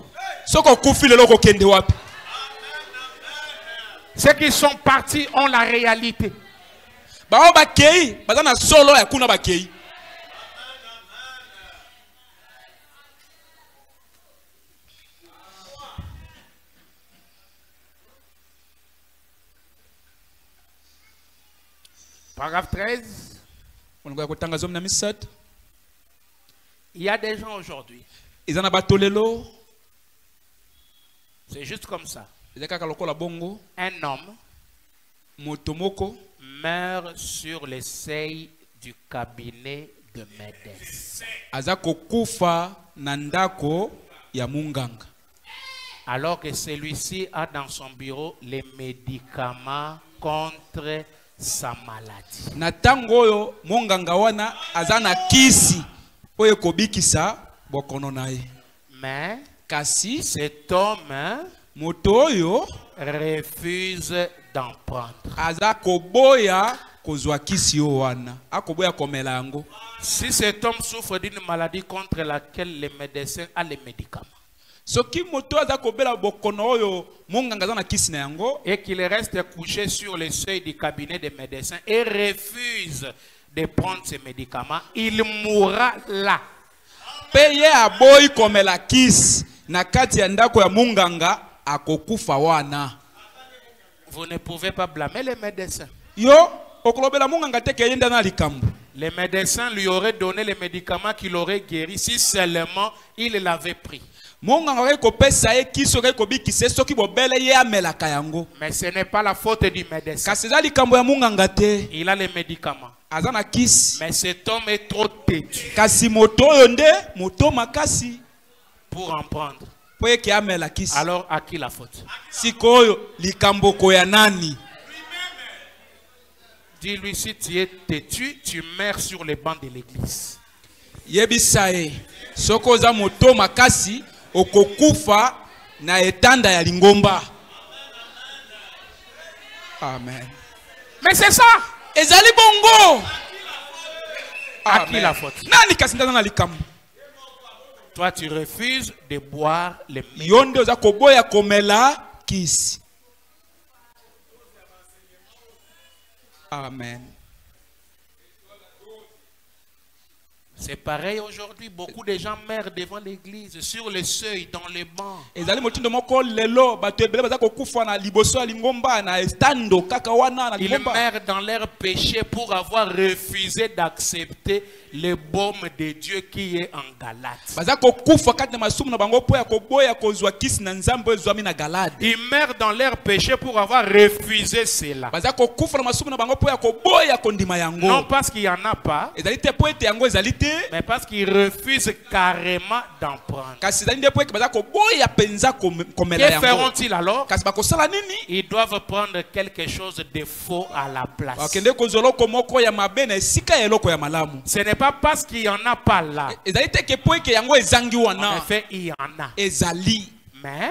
Speaker 3: Soko kufi lelo kokende wapi?
Speaker 1: Ceux qui sont partis ont la réalité.
Speaker 3: Bao bakei, baza na solo ya kuna bakei.
Speaker 1: Paragraphe 13. Il y a des gens aujourd'hui. C'est juste comme ça. Un homme meurt sur le seuil du cabinet de médecin. Alors que celui-ci a dans son bureau les médicaments contre sa maladie.
Speaker 3: Natangoyo monganga wana azana kisi oyo kobikisa bokono nae.
Speaker 1: Mais
Speaker 3: kasi
Speaker 1: cet homme
Speaker 3: moto oyo
Speaker 1: refuse d'en prendre.
Speaker 3: Aza koboya kozwa kisi yo wana. Akoboya komela yango.
Speaker 1: Si cet homme souffre d'une maladie contre laquelle les médecins a les médicaments.
Speaker 3: Soki moto aza kobela bokono oyo monganga azana kisi na yango
Speaker 1: et qu'il reste couché sur le seuil du cabinet des médecins et refuse de prendre ces médicaments, il mourra là.
Speaker 3: Peye aboyi komela kisi na kati ya ndako ya monganga akokufa wana.
Speaker 1: Vous ne pouvez pas blâmer les médecins.
Speaker 3: Yo okolobela monganga te ke yenda na likambo.
Speaker 1: Les médecins lui auraient donné les médicaments qu'il aurait guéri si seulement il l'avait pris.
Speaker 3: Mais
Speaker 1: ce n'est pas la faute du médecin. Il a les médicaments. Mais cet homme est trop têtu pour en prendre. Alors à qui la faute? Dis-lui, si tu es têtu, tu meurs sur les bancs de l'église.
Speaker 3: Sokoza moto makasi okokufa na etanda ya lingomba. Amen.
Speaker 1: Mais c'est ça.
Speaker 3: Ezali bongo.
Speaker 1: À qui la faute?
Speaker 3: Nani kasinda na likambo?
Speaker 1: Toi tu refuses de boire les médicaments.
Speaker 3: Yonde oza koboya komela kisi. Amen.
Speaker 1: C'est pareil aujourd'hui, beaucoup de gens meurent devant l'église, sur le seuil, dans les bancs.
Speaker 3: Ils
Speaker 1: meurent dans leur péché pour avoir refusé d'accepter le baume de Dieu qui est en Galate. Ils meurent dans leur péché pour avoir refusé cela. Non parce qu'il n'y en a pas, mais parce qu'ils refusent carrément d'en prendre. Que feront-ils alors? Ils doivent prendre quelque chose de faux à la place. Ce n'est pas parce qu'il n'y en a pas là. En effet, il y en a. Mais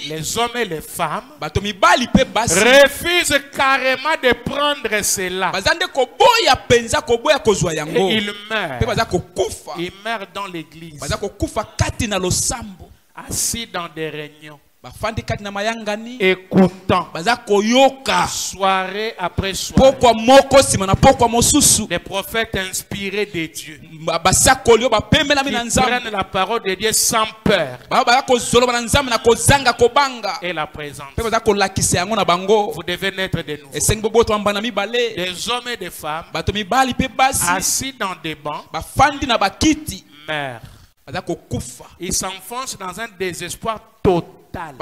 Speaker 1: les hommes et les femmes refusent carrément de prendre cela. Et ils meurent. Ils meurent dans l'église. Assis dans des réunions. Écoutant soirée après soirée des prophètes inspirés de Dieu qui prennent la parole de Dieu sans peur et la présente. Vous devez naître de nouveau. Des hommes et des femmes assis dans des bancs meurent. Ils s'enfoncent dans un désespoir total. Ils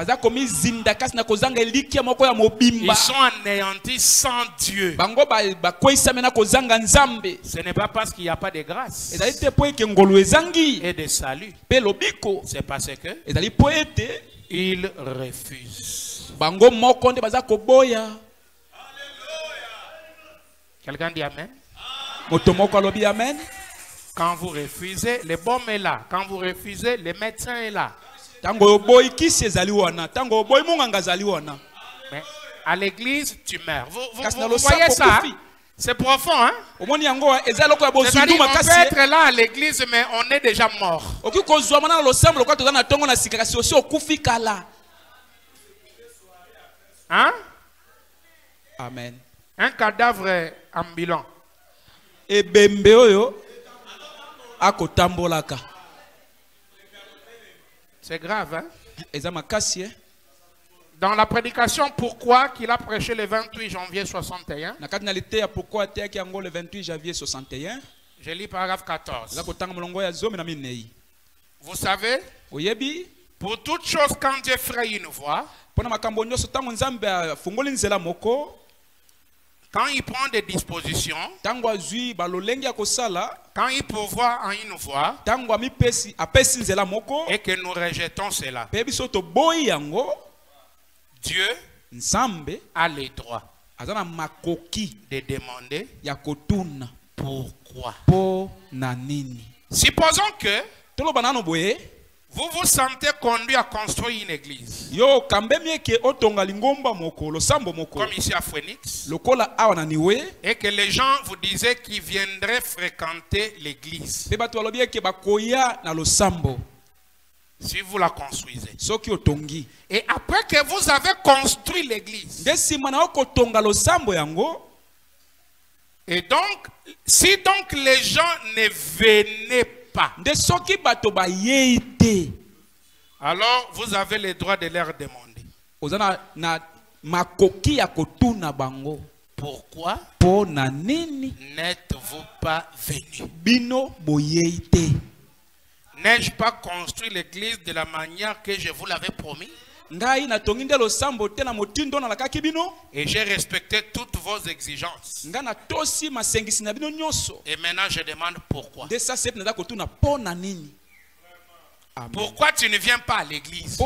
Speaker 1: sont anéantis sans Dieu. Ce n'est pas parce qu'il n'y a pas de grâce et de salut. C'est parce que ils refusent. Quelqu'un dit Amen? Quand vous refusez, le baume est là. Quand vous refusez, le médecin est là. Mais à l'église, tu meurs. Vous voyez ça? C'est profond, hein? C'est-à-dire, on peut être là à l'église, mais on est déjà mort. Hein?
Speaker 3: Amen.
Speaker 1: Un cadavre ambulant. C'est grave, hein? Dans la prédication, pourquoi qu'il a prêché le 28 janvier 61? Je lis paragraphe 14. Vous savez, pour toute chose, quand Dieu ferait une voie, quand il prend des dispositions, quand il pourvoit en une voie, et que nous rejetons cela, Dieu a le droit de demander pourquoi. Supposons que vous vous sentez conduit à construire une église. Comme ici à Phoenix. Et que les gens vous disaient qu'ils viendraient fréquenter l'église. Si vous la construisez. Et après que vous avez construit l'église. Et donc, si donc les gens ne venaient pas, alors vous avez le droit de leur demander. Pourquoi n'êtes-vous pas venus? N'ai-je pas construit l'église de la manière que je vous l'avais promis? Et j'ai respecté toutes vos exigences. Et maintenant je demande pourquoi. Pourquoi tu ne viens pas à l'église?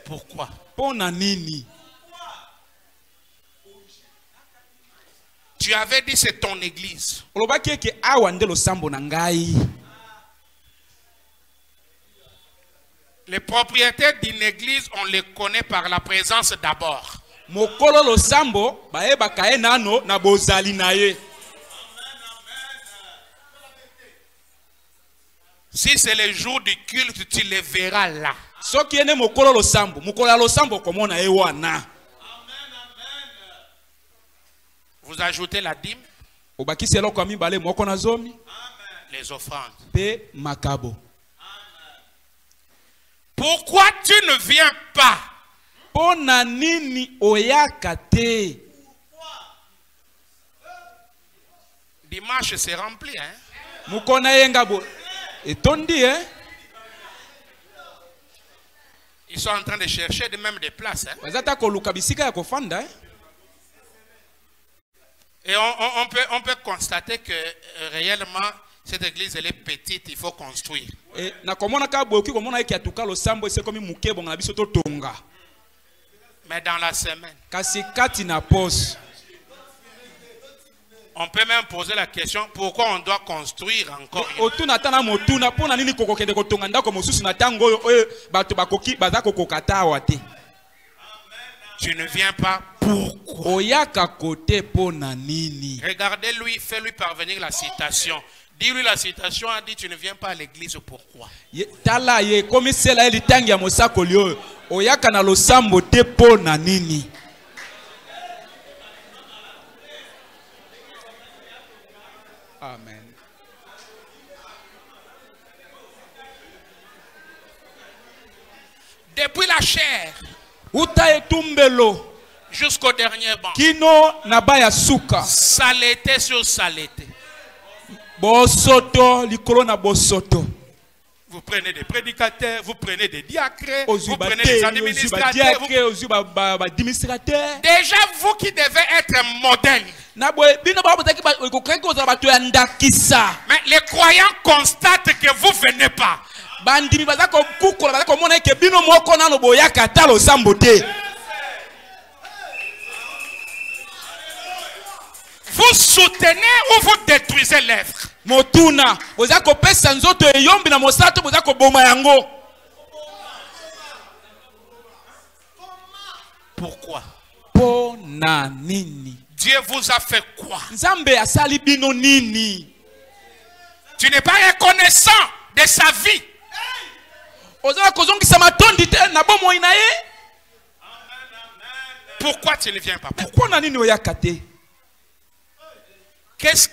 Speaker 1: Pourquoi? Tu avais dit c'est ton église. Les propriétaires d'une église, on les connaît par la présence d'abord. Si c'est le jour du culte, tu les verras là. Vous ajoutez la dîme,
Speaker 3: obakisi eloko mibale moko na zomi
Speaker 1: les offrandes.
Speaker 3: pe makabo.
Speaker 1: Pourquoi tu ne viens pas?
Speaker 3: Pona nini oyaka te?
Speaker 1: Dimanche c'est rempli, hein?
Speaker 3: Mukona yenga bo. Etondi, hein?
Speaker 1: Ils sont en train de chercher même des places, hein?
Speaker 3: Bazata koluka bisika ya kofanda, hein?
Speaker 1: Et on peut constater que réellement cette église elle est petite, il faut construire.
Speaker 3: Et na komona ka boki komona eki atuka lo sambo ese komi mukebo na biso to tonga.
Speaker 1: Mais dans la semaine,
Speaker 3: Kasi kati na pos.
Speaker 1: on peut même poser la question pourquoi on doit construire encore.
Speaker 3: Otuna tana motuna pona nini kokokende kotonga ndako mosusu na tango oyo bato bakoki bazako kokata wate.
Speaker 1: Tu ne viens pas, pourquoi?
Speaker 3: Oyaka kote pona nini?
Speaker 1: Regardez-lui, fais-lui parvenir la citation. Dis-lui la citation, a dit tu ne viens pas à l'église, pourquoi?
Speaker 3: Tala ye komi sela eli tangi ya mosako lio. Oyaka na losambo te pona nini? Amen.
Speaker 1: Depuis la chair
Speaker 3: Uta etumbelo
Speaker 1: jusqu'au dernier banc,
Speaker 3: kino nabaya suka
Speaker 1: saleté sur saleté.
Speaker 3: bosoto likolo na bosoto.
Speaker 1: Vous prenez des prédicateurs, vous prenez des diacres, vous
Speaker 3: Ozuba
Speaker 1: prenez des
Speaker 3: te,
Speaker 1: administrateurs.
Speaker 3: ozuba administrateur.
Speaker 1: Déjà, vous qui devez être modèle.
Speaker 3: Na boye bino ba botaki ba kokrenko ozala bato ya ndakisa.
Speaker 1: Mais les croyants constatent que vous ne venez pas.
Speaker 3: Bandimi bazako kukola bazako mona ke bino moko nano boyaka ta losambo te.
Speaker 1: Vous soutenez ou vous détruisez l'œuvre?
Speaker 3: Motuna bozako pesa nzoto eyombi na mosato bozako boma yango.
Speaker 1: Pourquoi?
Speaker 3: Pona nini?
Speaker 1: Dieu vous a fait quoi?
Speaker 3: Nzambe asali bino nini?
Speaker 1: Tu n'es pas reconnaissant de sa vie.
Speaker 3: Ozala kozongisa matondi te na bomo inaye.
Speaker 1: Pourquoi tu ne viens pas?
Speaker 3: Pona nini oyaka te?
Speaker 1: Qu'est-ce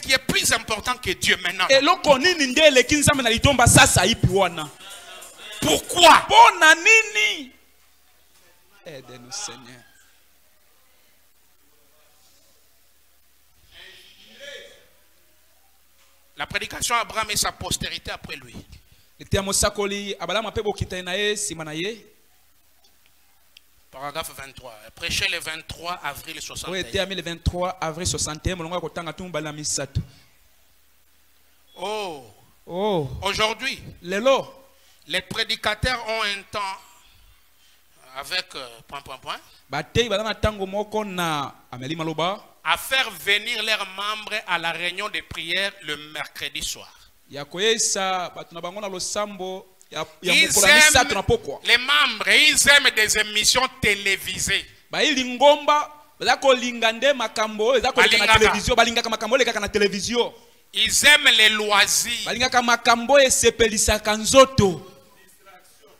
Speaker 1: qui est plus important que Dieu maintenant?
Speaker 3: Eloko nini ndele kinzambe na litomba sasa ipi wana?
Speaker 1: Pourquoi?
Speaker 3: Pona nini? Aide-nous Seigneur.
Speaker 1: La prédication d'Abraham et sa postérité après lui. Paragraphe 23. Prêché le 23 avril 61.
Speaker 3: Le 23 avril 61.
Speaker 1: Oh. Aujourd'hui, les prédicateurs ont un temps avec ... à faire venir leurs membres à la réunion de prière le mercredi soir. Les membres, ils aiment des émissions télévisées. Ils aiment les loisirs,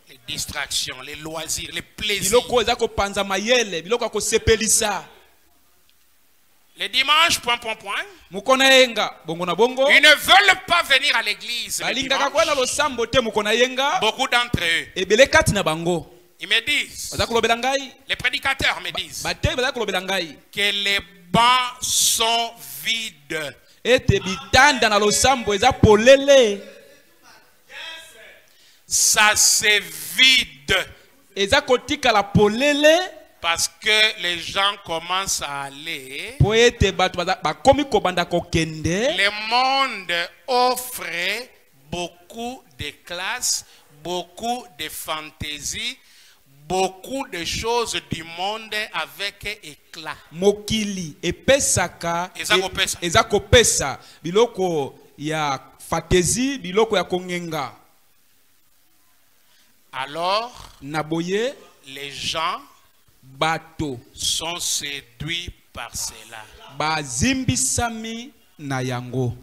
Speaker 1: les distractions, les loisirs, les plaisirs. Les dimanches, ils ne veulent pas venir à l'église. Beaucoup d'entre eux, ils me disent, les prédicateurs me disent, que les bancs sont vides. Ça c'est vide. Parce que les gens commencent à aller. Le monde offre beaucoup de classes, beaucoup de fantaisies, beaucoup de choses du monde avec éclat.
Speaker 3: Mokili epesaka ezakopesa biloko ya fantaisie biloko ya kongenga.
Speaker 1: Alors
Speaker 3: naboye
Speaker 1: les gens
Speaker 3: bato
Speaker 1: sont séduits par cela.
Speaker 3: Bazimbisami na yango.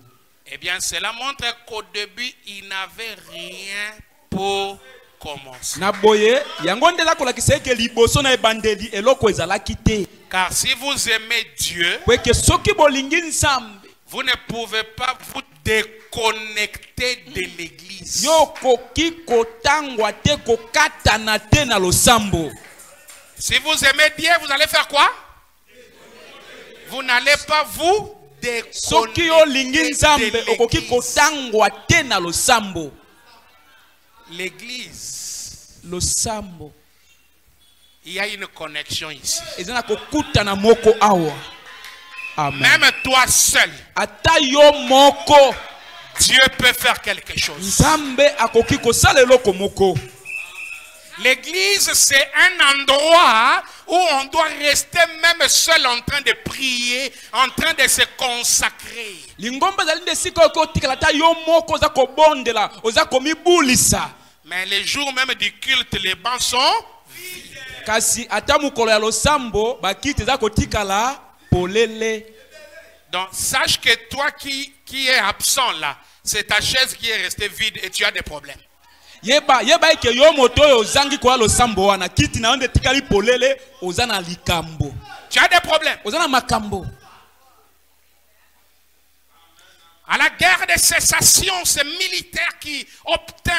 Speaker 1: Eh bien, cela montre qu'au début, ils n'avaient rien pour commence.
Speaker 3: Na boye yango ndeza kolakisa eke liboso na ebandeli eloko ezalaki te.
Speaker 1: Car si vous aimez Dieu,
Speaker 3: Po eke soki bolingi Nzambe
Speaker 1: vous ne pouvez pas vous déconnecter de l'église.
Speaker 3: yo koki kotangwa te kokatana te na losambo.
Speaker 1: Si vous aimez Dieu, vous allez faire quoi? Vous n'allez pas vous
Speaker 3: Soki yo lingi
Speaker 1: déconnecter
Speaker 3: Nzambe
Speaker 1: de
Speaker 3: okoki
Speaker 1: l'église.
Speaker 3: kotangwa te na losambo.
Speaker 1: L'église,
Speaker 3: Losambo
Speaker 1: il y a une connexion ici.
Speaker 3: ezana kokutana moko awa. Amen.
Speaker 1: Même toi seul,
Speaker 3: Ata yo moko
Speaker 1: Dieu peut faire quelque chose.
Speaker 3: Nzambe akoki kosala eloko moko.
Speaker 1: L'église, c'est un endroit où on doit rester même seul en train de prier, en train de se consacrer.
Speaker 3: Lingomba zali nde sika ko tikala ta yo moko za kobondela oza komibulisa.
Speaker 1: Mais les jours même du culte, les bancs sont vides.
Speaker 3: Kasi ata mukolo ya losambo bakiti za kotikala polele.
Speaker 1: Donc, sache que toi qui es absent là, c'est ta chaise qui est restée vide et tu as des problèmes.
Speaker 3: Yeba eke yo moto oyo ozangi kwa losambo wana kiti na onde tikali polele oza na likambo.
Speaker 1: Tu as des problèmes.
Speaker 3: Oza na makambo.
Speaker 1: À la guerre de sécession, ce militaire qui obtint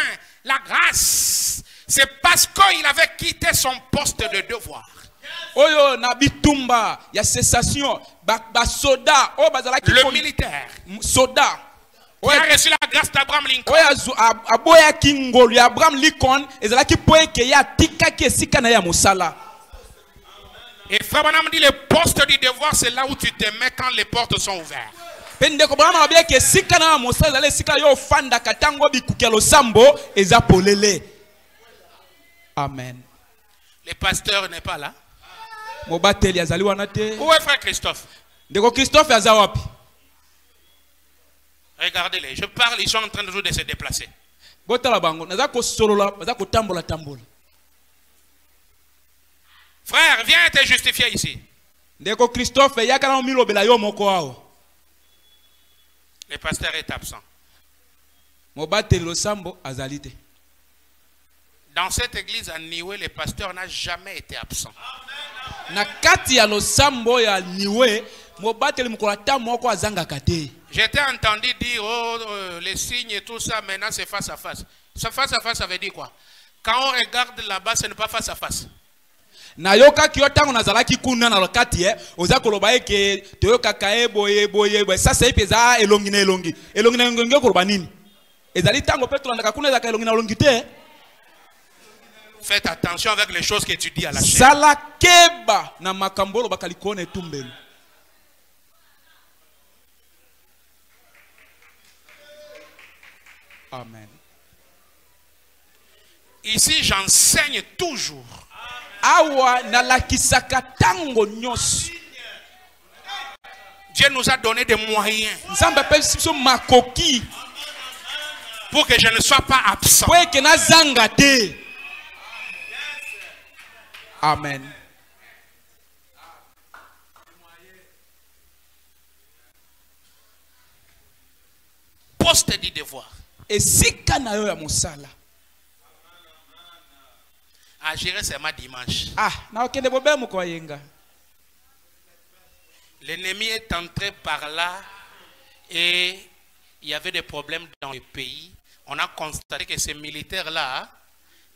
Speaker 1: la grâce, c'est parce qu'il avait quitté son poste de devoir.
Speaker 3: Oyo na bitumba ya cessation ba soda o bazalaki
Speaker 1: Le militaire
Speaker 3: soda
Speaker 1: qui a reçu la grâce d'Abraham Lincoln.
Speaker 3: oyo aboya kingolo ya Abraham Lincoln ezalaki po eke ya tikaki esika na ya mosala.
Speaker 1: Et Frère Branham dit le poste du devoir, c'est là où tu te mets quand les portes sont ouvertes.
Speaker 3: Pende ko Abraham abia ke esika na mosala ezala esika yo fanda katango bikuki ya losambo eza polele. Amen.
Speaker 1: Le pasteur n'est pas là.
Speaker 3: Mobateli azali wana te.
Speaker 1: Où est Frère Christophe?
Speaker 3: Ndeko Christophe aza wapi?
Speaker 1: Regardez-les, je parle, ils sont en train de se déplacer.
Speaker 3: Botala bango naza ko solola baza ko tambola tambola.
Speaker 1: Frère, viens te justifier ici.
Speaker 3: Ndeko Christophe yakala milobela yo moko awo.
Speaker 1: Le pasteur est absent.
Speaker 3: Mobateli losambo azali te.
Speaker 1: Dans cette église à Niwe, le pasteur n'a jamais été absent.
Speaker 3: Na kati ya losambo ya Niwe mobateli mukolata moko azanga kate.
Speaker 1: J'étais entendu dire les signes et tout ça, maintenant c'est face à face. Ça face à face, ça veut dire quoi? Quand on regarde là-bas, ce n'est pas face à face.
Speaker 3: Na yoka kiyotango nazalaki kuna na lokati oza koloba eke toyoka kae boye ça c'est peza elongi na elongi koloba nini ezali tango pe tolanda kuna ezaka elongi na elongi te.
Speaker 1: Faites attention avec les choses que tu dis à la chaîne.
Speaker 3: Sala keba na makambolo bakalikone etumbelu. Amen.
Speaker 1: Ici, j'enseigne toujours.
Speaker 3: Awa na lakisaka tango nyos.
Speaker 1: Dieu nous a donné des moyens
Speaker 3: Nzambe pe siso makoki
Speaker 1: pour que je ne sois pas absent.
Speaker 3: po eke na zanga te. Amen.
Speaker 1: Poste du devoir.
Speaker 3: Esika na yo ya mosala.
Speaker 1: À gérer seulement dimanche.
Speaker 3: Ah, na okende bobe moko yenga.
Speaker 1: L'ennemi est entré par là et il y avait des problèmes dans le pays. On a constaté que ces militaires-là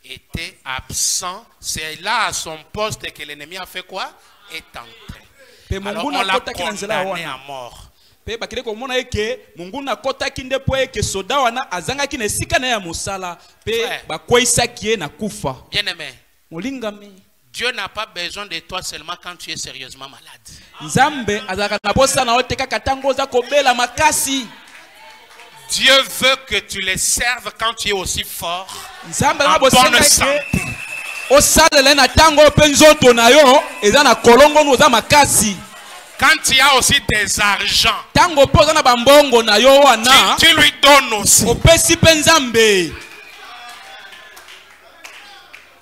Speaker 1: étaient absents. C'est là à son poste que l'ennemi a fait quoi? Est entré. Alors on l'a condamné à mort.
Speaker 3: Pe bakile ko mona eke mungu na kota kinde po eke soda wana azangaki na esika na ya mosala pe bakweisaki na kufa.
Speaker 1: Bien-aimé,
Speaker 3: molingami
Speaker 1: Dieu n'a pas besoin de toi seulement quand tu es sérieusement malade.
Speaker 3: Nzambe azaka na posa na oteka katango za kobela makasi.
Speaker 1: Dieu veut que tu les serves quand tu es aussi fort.
Speaker 3: Nzambe
Speaker 1: en
Speaker 3: na
Speaker 1: bonne
Speaker 3: bosenga
Speaker 1: santé.
Speaker 3: osalele na tango pe nzoto na yo eza na kolongo no za makasi.
Speaker 1: Quand tu as aussi des argents,
Speaker 3: Tango poza na bambongo na yo wana
Speaker 1: tu lui donnes aussi.
Speaker 3: opesi pe Nzambe.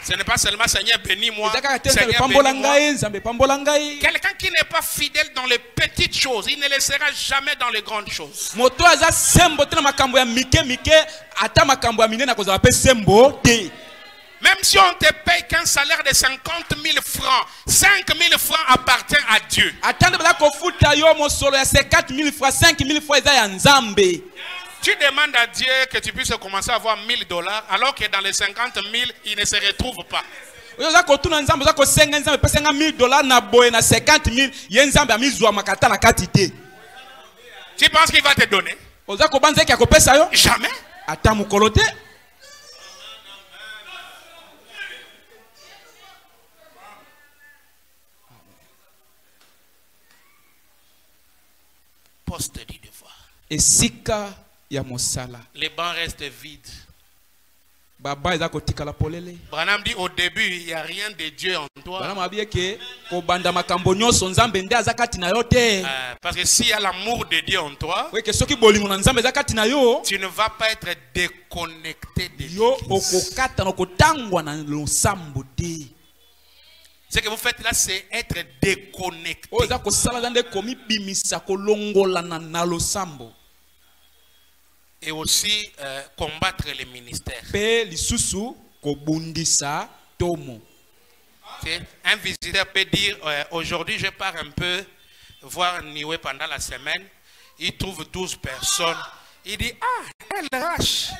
Speaker 1: Ce n'est pas seulement Seigneur bénis-moi,
Speaker 3: Ezaka te
Speaker 1: Seigneur
Speaker 3: pambola
Speaker 1: bénis-moi.
Speaker 3: ngai Nzambe pambola ngai.
Speaker 1: Quelqu'un qui n'est pas fidèle dans les petites choses, il ne le sera jamais dans les grandes choses.
Speaker 3: Moto aza sembo te na makambo ya mike ata makambo ya minene kozala pe sembo te.
Speaker 1: Même si on te paye qu'un salaire de 50 000 francs, 5 000 francs appartient à Dieu.
Speaker 3: Attendez,
Speaker 1: Tu demandes à Dieu que tu puisses commencer à avoir $1000 alors que dans les 50 000, il ne se retrouve pas.
Speaker 3: Tu penses
Speaker 1: qu'il va te donner? Jamais. Poste du devoir. Les bancs restent vides. Branham dit au début, il n'y a rien de Dieu en toi. Parce que s'il y a l'amour de Dieu en toi, tu ne vas pas être déconnecté de Dieu. Ce que vous faites là, c'est être déconnecté. Et aussi combattre les ministères. Un visiteur peut dire aujourd'hui je pars un peu voir Niwe pendant la semaine. Il trouve 12 personnes. Il dit LRH.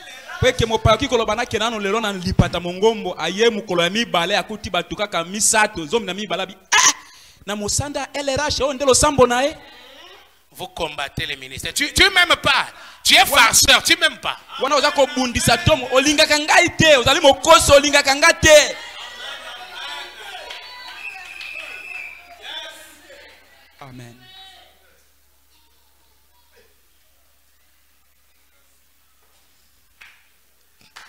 Speaker 1: Vous combattez les ministères. Tu m'aimes pas. Tu es farceur. Tu m'aimes pas.
Speaker 3: Amen.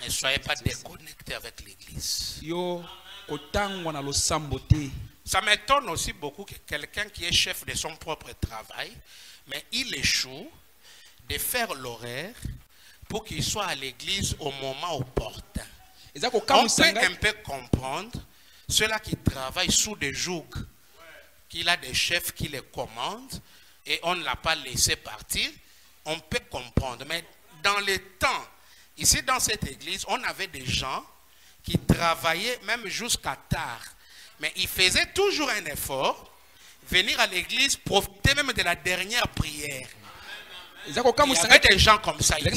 Speaker 1: Ne soyez pas déconnectés avec l'église. Ça m'étonne aussi beaucoup que quelqu'un qui est chef de son propre travail, mais il échoue de faire l'horaire pour qu'il soit à l'église au moment opportun. On peut un peu comprendre ceux-là qui travaillent sous des jougs, qu'il a des chefs qui les commandent et on ne l'a pas laissé partir. On peut comprendre, mais dans les temps, ici dans cette église, on avait des gens qui travaillaient même jusqu'à tard. Mais ils faisaient toujours un effort, venir à l'église, profiter même de la dernière prière. Il y avait des gens comme ça ici.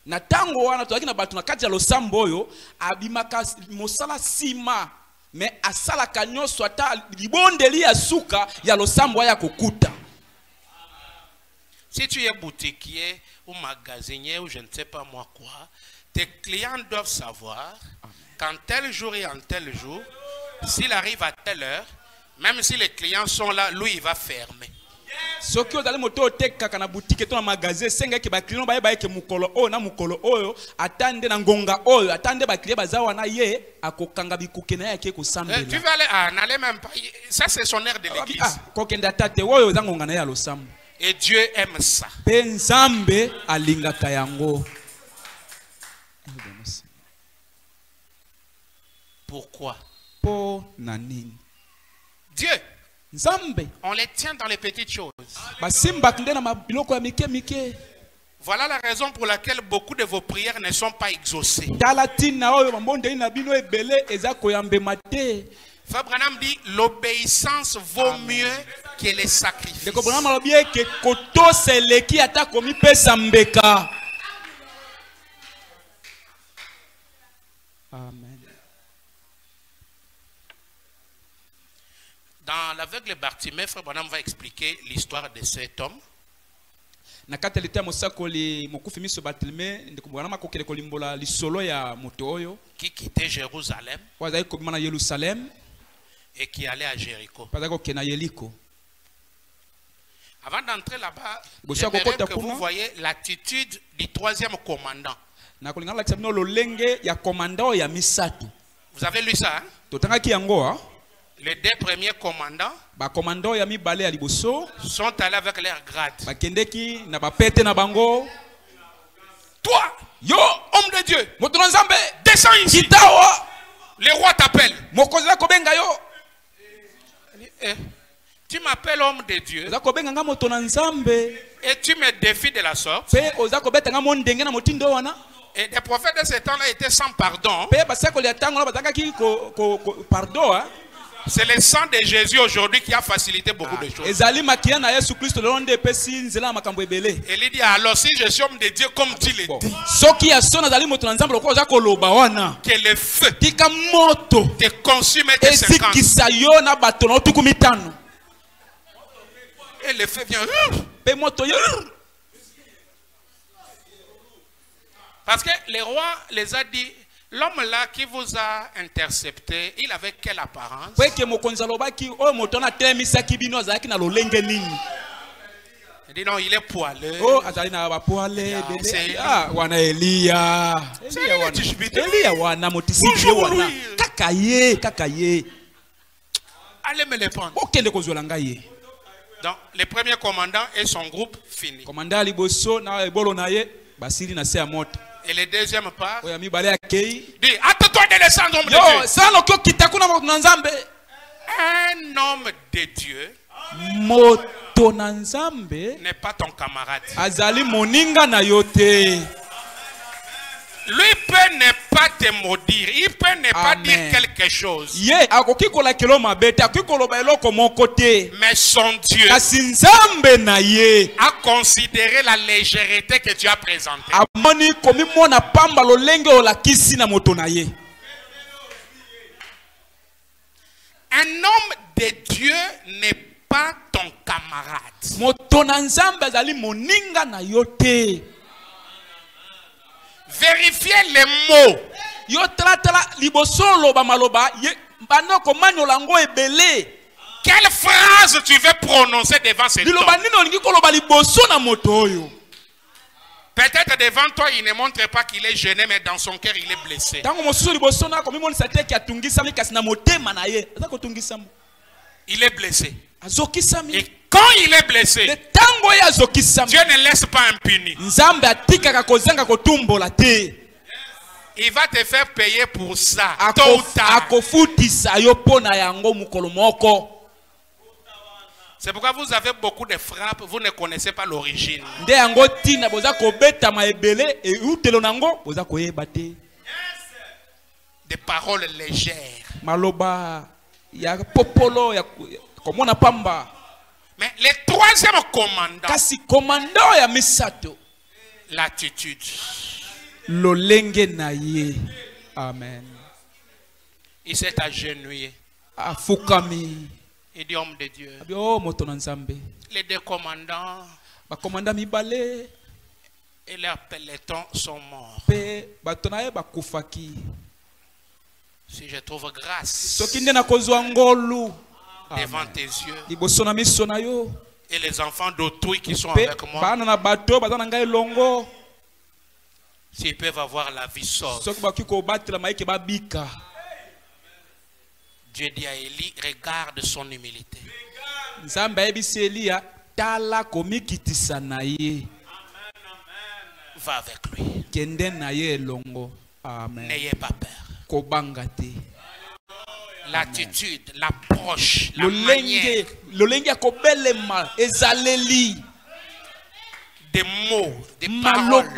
Speaker 3: Na tango wana toaki na batu na kati ya losambo oyo abimaka mosala sima me asala kanyoso ata libondeli ya suka ya losambo ya kokuta.
Speaker 1: Si tu es boutiquier ou magasinier ou je ne sais pas moi quoi, tes clients doivent savoir qu'en tel jour et en tel jour, s'il arrive à telle heure, même si les clients sont là, lui il va fermer.
Speaker 3: Soki ozali moto oteka na boutique to na magasin senga ki ba client ba yeba ke mukolo oyo na mukolo oyo atande na ngonga oyo atande ba client bazawa na ye akokanga bikuke na yake ko sambela.
Speaker 1: Tu vas aller n'allez même pas, ça c'est son air de l'église.
Speaker 3: Kokenda tate oyo za ngonga na ya losambo.
Speaker 1: Et Dieu aime ça.
Speaker 3: Penzambe alingaka yango.
Speaker 1: Pourquoi?
Speaker 3: Po na nini?
Speaker 1: Dieu. On les tient dans les petites choses. Voilà la raison pour laquelle beaucoup de vos prières ne sont pas exaucées. Frère Branham dit l'obéissance vaut mieux que les sacrifices.
Speaker 3: Amen.
Speaker 1: Dans l'aveugle Bartimée, Frère Branham va expliquer l'histoire de cet homme. Qui quittait Jérusalem et qui allait à Jéricho. Avant d'entrer là-bas, j'aimerais que vous voyez l'attitude du troisième commandant. Vous avez lu ça, hein? Les deux premiers commandants sont allés avec leur grade. Toi, homme de Dieu, descends ici. Le roi t'appelle.
Speaker 3: Mokonzi akobenga yo.
Speaker 1: Tu m'appelles homme de Dieu.
Speaker 3: Ozakobenga nga moto na Nzambe.
Speaker 1: Et tu me défies de la sorte.
Speaker 3: Pe ozakobeta nga mo ndenge na motindo wana.
Speaker 1: Et les prophètes de ce temps-là étaient sans pardon.
Speaker 3: Pe basakoli ya tango na bazangaki pardon.
Speaker 1: C'est le sang de Jésus aujourd'hui qui a facilité beaucoup de choses.
Speaker 3: Ezali makia na Yesu Kristo le londe pesi nzela makambo ebele.
Speaker 1: Et il dit alors si je suis homme de Dieu comme tu le dis.
Speaker 3: Soki ya sona zali moto na Nzambe lokolo zakoloba wana.
Speaker 1: Que le feu
Speaker 3: tika moto
Speaker 1: te consume tes 50.
Speaker 3: Ezikisa yo na bato na otuku mitano.
Speaker 1: Et le feu vient.
Speaker 3: Pe moto yo.
Speaker 1: Parce que le roi les a dit, l'homme là qui vous a intercepté, il avait quelle apparence? Il dit non, il est poileux.
Speaker 3: Oh, azalina ba poilé bébé. Ah, wana Elia. Elia wana motisiki wana. Kakaye.
Speaker 1: Allez me le prendre.
Speaker 3: Okende kozwela ngai.
Speaker 1: Donc, le premier commandant et son groupe fini.
Speaker 3: Commandant liboso na ebolo na ye basili na se ya moto.
Speaker 1: Et le deuxième part,
Speaker 3: dit,
Speaker 1: attends-toi de descendre, homme de Dieu. Un homme de Dieu n'est pas ton camarade. Lui peut ne pas te maudire, il peut ne pas dire quelque chose. Mais son Dieu a considéré la légèreté que tu as présentée. Un homme de Dieu n'est pas ton camarade. Vérifiez les mots. Quelle phrase tu veux prononcer devant cet homme? Peut-être devant toi, il ne montre pas qu'il est gêné, mais dans son cœur, il est blessé. Il est blessé. Et quand il est blessé, Dieu ne laisse pas impuni. Il va te faire payer pour ça. Tôt ou tard. C'est pourquoi vous avez beaucoup de frappes, vous ne connaissez pas l'origine. Des paroles légères. Mais le troisième commandant, l'attitude.
Speaker 3: Amen.
Speaker 1: Il s'est agenouillé. Il dit homme de Dieu. Les deux commandants et leurs pelotons sont morts. Si je trouve grâce devant tes yeux et les enfants d'autrui qui sont avec moi, s'ils peuvent avoir la vie sauve. Dieu dit à Élie, regarde son humilité. Va avec lui. N'ayez pas peur. L'attitude, l'approche, la manière, des mots, des paroles,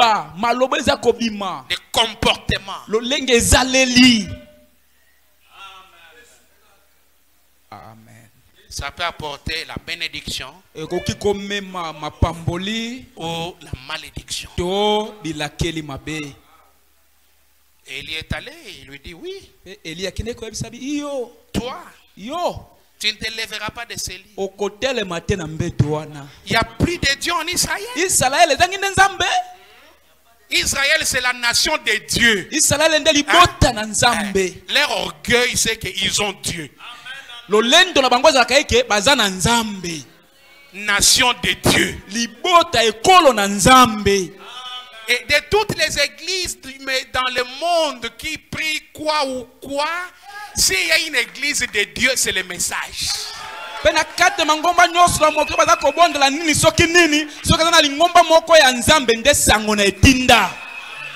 Speaker 1: des comportements.
Speaker 3: Amen.
Speaker 1: Ça peut apporter la bénédiction ou la malédiction. Et il est allé, il lui dit oui. Toi, tu ne te lèveras pas de ce lit. Il n'y a plus de Dieu en Israël. Israël, c'est la nation de Dieu. Leur orgueil, c'est qu'ils ont Dieu. Nation de Dieu. Et de toutes les églises dans le monde qui prient quoi ou quoi, s'il y a une église de Dieu, c'est le message.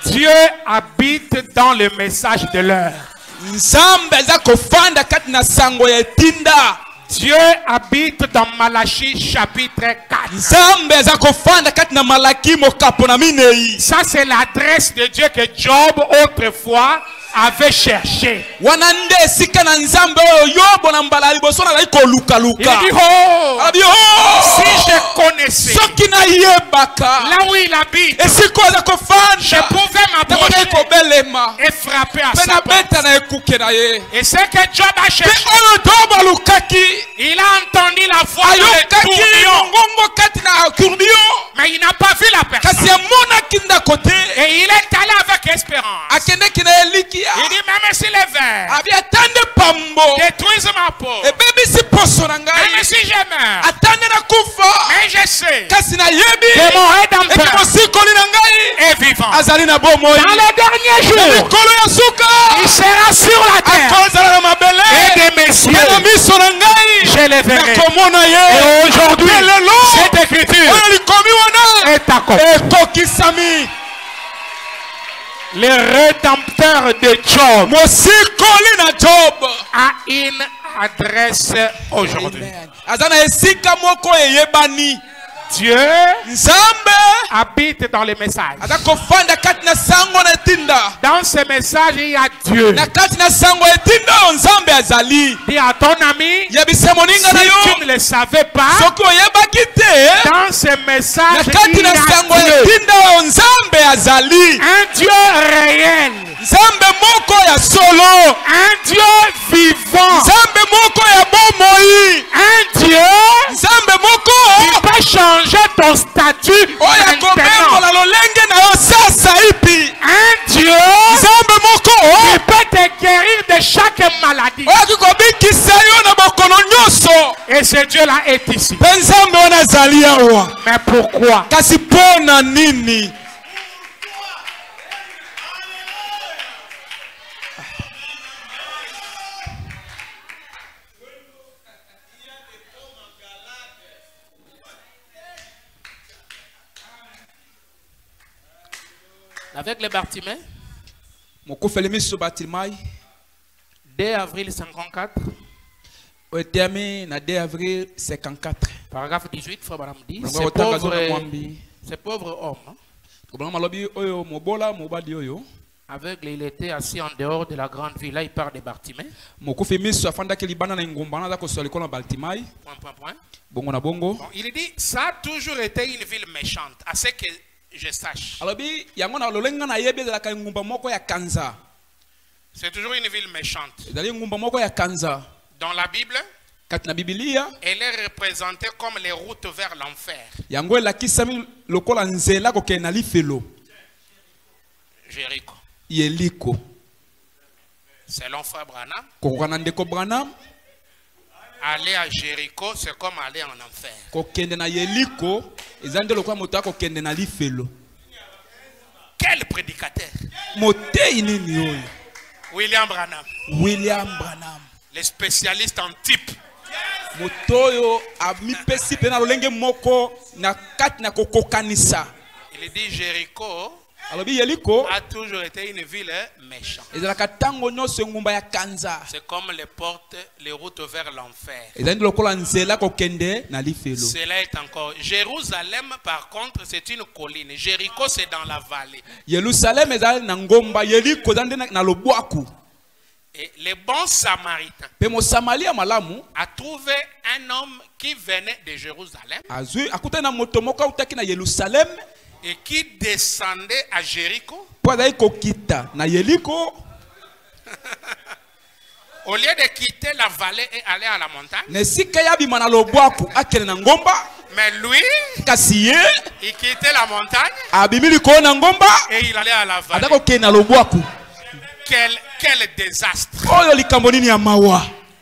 Speaker 1: Dieu habite dans le message de l'heure.
Speaker 3: Nzambe za kofanda kati na sango ya tinda.
Speaker 1: Dieu habite dans Malachie chapitre 4.
Speaker 3: Nzambe za kofanda kati na Malaki mokapo na minei.
Speaker 1: Ça c'est l'adresse de Dieu que Job autrefois avait cherché.
Speaker 3: Wanande sika na Nzambe yobo na mbala liboso na iko luka luka.
Speaker 1: Il dit oh,
Speaker 3: Si
Speaker 1: si je connaissais
Speaker 3: là
Speaker 1: où il habite,
Speaker 3: et si quoi za kofanda
Speaker 1: je pouvais m'approcher et frapper à sa porte. Et ce que Job a cherché, il a entendu la voix de tourbillon, mais il n'a pas vu la personne. Et il est allé avec espérance. Il dit même si les vers détruisent ma peau, même si je meurs, mais je sais que mon Rédempteur est vivant. Dans le dernier jour, il sera sur la terre. Et des messieurs, je les verrai. Et aujourd'hui, cette écriture est accomplie. Le Rédempteur de Job a une adresse aujourd'hui. Dieu habite dans les messages. Dans ce message, il y a Dieu. Dis à ton ami, si tu ne le savais pas, dans ce message, il y a Dieu. Un Dieu réel. Un Dieu vivant. Un Dieu qui peut changer ton statut maintenant. Un Dieu qui peut te guérir de chaque maladie. Et ce Dieu-là est ici. Mais pourquoi? Avec les Bartimée, 2 avril 54, paragraphe 18, Frère Branham dit, ce pauvre homme, aveugle, il était assis en dehors de la grande ville. Là, il parle de Bartimée. Bon, il dit, ça a toujours été une ville méchante, à ce que je sache. C'est toujours une ville méchante. Dans la Bible, elle est représentée comme les routes vers l'enfer. Jéricho. Selon Frère Branham, aller à Jéricho, c'est comme aller en enfer. Quel prédicateur! William Branham. Les spécialistes en type. Il dit Jéricho a toujours été une ville méchante. C'est comme les portes, les routes vers l'enfer. Cela est encore. Jérusalem, par contre, c'est une colline. Jéricho, c'est dans la vallée. Et le bon Samaritain a trouvé un homme qui venait de Jérusalem et qui descendait à Jéricho. Au lieu de quitter la vallée et aller à la montagne, mais lui, il quittait la montagne et il allait à la vallée. Quel désastre!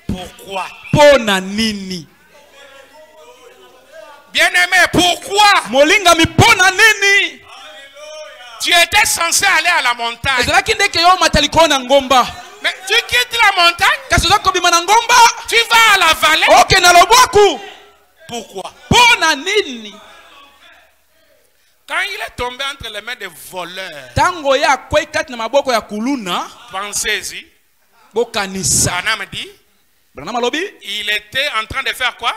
Speaker 1: Pourquoi? Bien-aimé, pourquoi? Tu étais censé aller à la montagne. Mais tu quittes la montagne, tu vas à la vallée. Pourquoi? Quand il est tombé entre les mains des voleurs, pensez-y,
Speaker 3: bokanisa.
Speaker 1: Branham dit,
Speaker 3: Branham alobi
Speaker 1: il était en train de faire quoi?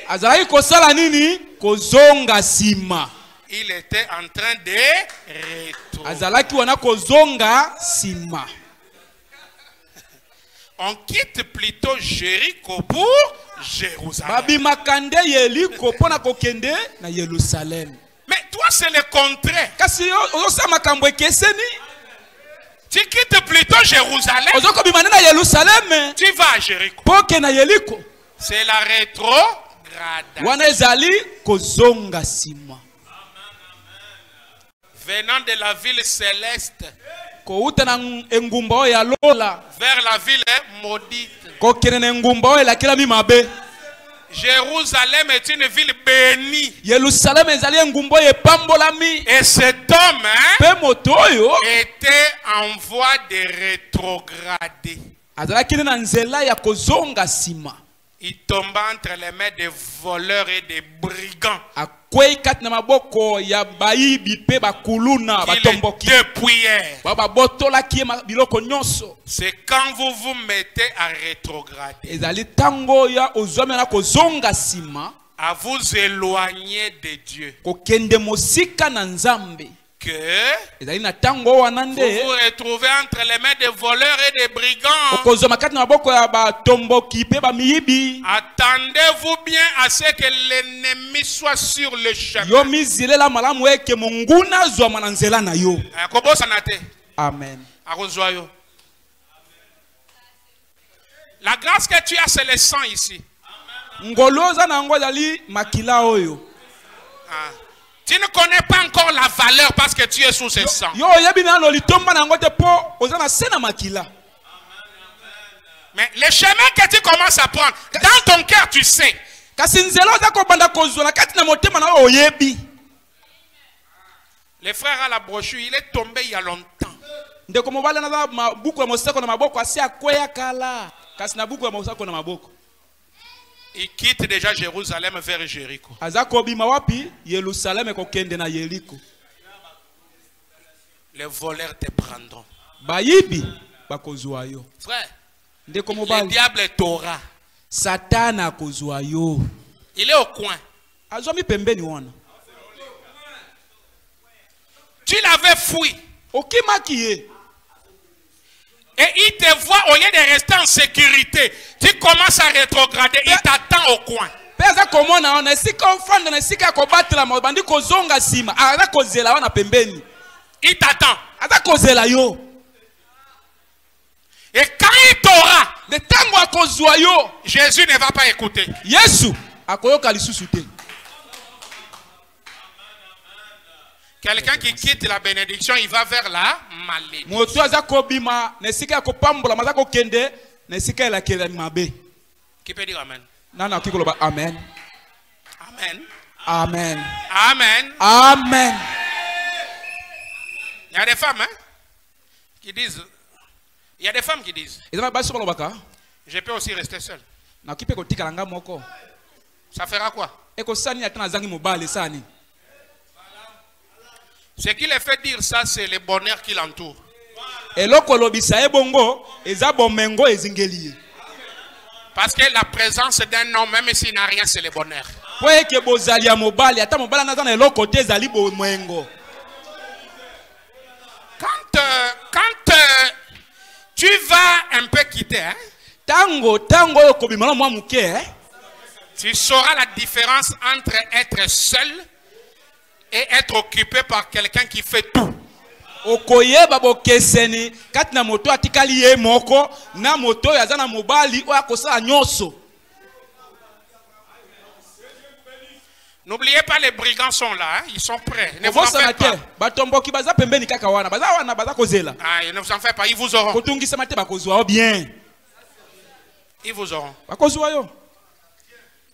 Speaker 3: azalaki kosala nini? Kozonga sima.
Speaker 1: Il était en train de rétro.
Speaker 3: Azalaki wana kozonga sima.
Speaker 1: On quitte plutôt Jéricho pour Jérusalem.
Speaker 3: Babimakande Yeriko pona kokende na Yerusalem.
Speaker 1: Mais toi, c'est le contraire.
Speaker 3: Kasi ozosa makambo ekeseni.
Speaker 1: Tu quittes plutôt Jérusalem.
Speaker 3: Ozoko bimane na Yerusalem.
Speaker 1: Tu vas à Jéricho.
Speaker 3: Poke na Yeriko.
Speaker 1: C'est la rétrogradation.
Speaker 3: Wana ezali kozonga sima.
Speaker 1: Venant de la ville céleste
Speaker 3: Kouta na engumba ya lola.
Speaker 1: vers la ville maudite.
Speaker 3: Kokene na engumba la kila mi mabe.
Speaker 1: Jérusalem est une ville bénie.
Speaker 3: Yerusalem ezali engumba ye pambolami.
Speaker 1: Et cet homme
Speaker 3: Pe motoyo
Speaker 1: était en voie de rétrograder.
Speaker 3: azalaki na nzela ya kozonga sima.
Speaker 1: Il tomba entre les mains des voleurs et des brigands.
Speaker 3: Akwei kat na maboko ya baibi pe bakuluna
Speaker 1: Qui
Speaker 3: batomboki.
Speaker 1: les dépouillèrent.
Speaker 3: Baba botola ki biloko nyonso.
Speaker 1: C'est quand vous vous mettez à rétrograder,
Speaker 3: Ezali tango ya ozome na kozonga sima.
Speaker 1: à vous éloigner de Dieu,
Speaker 3: Kokende mosika na nzambe.
Speaker 1: que
Speaker 3: Ezali na tango wana
Speaker 1: vous
Speaker 3: nde
Speaker 1: vous retrouvez entre les mains des voleurs et des brigands.
Speaker 3: okozoma kati na maboko ya batomboki pe bamiyibi.
Speaker 1: Attendez-vous bien à ce que l'ennemi soit sur le
Speaker 3: Yo
Speaker 1: chemin.
Speaker 3: mizilela malamu eke monguna zwama na nzela na yo. Amen.
Speaker 1: La grâce que tu as, c'est le sang ici.
Speaker 3: Ngoloza na ngo ezali makila oyo.
Speaker 1: Ah. Tu ne connais pas encore la valeur parce que tu es sous ce sang.
Speaker 3: Yo yebi na lo litomba na ngo te po ozana sena makila.
Speaker 1: Mais le chemin que tu commences à prendre, dans ton cœur, tu sais.
Speaker 3: Kasi nzela oza kobanda kozwa na kati na motema na oyebi.
Speaker 1: Le frère a la brochure, il est tombé il y a longtemps.
Speaker 3: Ndeko mobala na mabuku ya mosako na maboko asi akweya kala. Kasi na buku ya mosako na maboko.
Speaker 1: Il quitte déjà Jérusalem vers Jéricho.
Speaker 3: Azako bima wapi? Yerusalem kokende na Yeriko.
Speaker 1: Les voleurs te prendront.
Speaker 3: Bayibi bakozwa yo.
Speaker 1: Frère,
Speaker 3: Ndeko
Speaker 1: le
Speaker 3: mobala.
Speaker 1: diable t'aura.
Speaker 3: Satana akozwa yo.
Speaker 1: Il est au coin.
Speaker 3: Azwami pembeni wana.
Speaker 1: Tu l'avais fui.
Speaker 3: Okimaki ye.
Speaker 1: Et il te voit au lieu de rester en sécurité. Tu commences à rétrograder. Il t'attend au coin.
Speaker 3: Pesa komona ona sika ofanda na sika kobatela mabandi kozonga sima. Aza kozela wana pembeni.
Speaker 1: Il t'attend.
Speaker 3: Aza kozela yo.
Speaker 1: Et quand il t'aura,
Speaker 3: De tango akozwa yo.
Speaker 1: Jésus ne va pas écouter.
Speaker 3: Yesu akoyoka lisusu te.
Speaker 1: Quelqu'un qui quitte la bénédiction, il va vers la malédiction.
Speaker 3: Moto aza kobima na sika kopambola maza kokende na sika la kela mabe.
Speaker 1: Qui peut dire Amen?
Speaker 3: Nana kikoloba amen.
Speaker 1: Amen.
Speaker 3: Amen.
Speaker 1: Amen.
Speaker 3: Amen.
Speaker 1: Il y a des femmes qui disent, il y a des femmes qui disent,
Speaker 3: Ezama baso balobaka
Speaker 1: je peux aussi rester seul.
Speaker 3: na kipe kotika langa moko.
Speaker 1: Ça fera quoi?
Speaker 3: Eko sani atana zangi mobile sani.
Speaker 1: Ce qui les fait dire ça, c'est le bonheur qui l'entoure.
Speaker 3: Eloko lobisa ebongo eza bomengo ezingeli.
Speaker 1: Parce que la présence d'un homme, même s'il n'a rien, c'est le bonheur.
Speaker 3: Po eke bozali ya mobile ata mobile na zana eloko te ezali bomengo.
Speaker 1: Quand tu vas un peu quitter,
Speaker 3: Tango yo kobimala mwa muke
Speaker 1: tu sauras la différence entre être seul et être occupé par quelqu'un qui fait tout.
Speaker 3: okoyeba bokeseni kati na moto atikali ye moko na moto yaza na mobali oya kosala nyonso.
Speaker 1: N'oubliez pas, les brigands sont là, ils sont prêts. Ne vous en faites pas.
Speaker 3: batomboki baza pembeni kaka wana baza kozela.
Speaker 1: Ah, ne vous en faites pas, ils vous auront.
Speaker 3: Kotungisa mate bakozwa o bien.
Speaker 1: Ils vous auront.
Speaker 3: Bakozwa yo.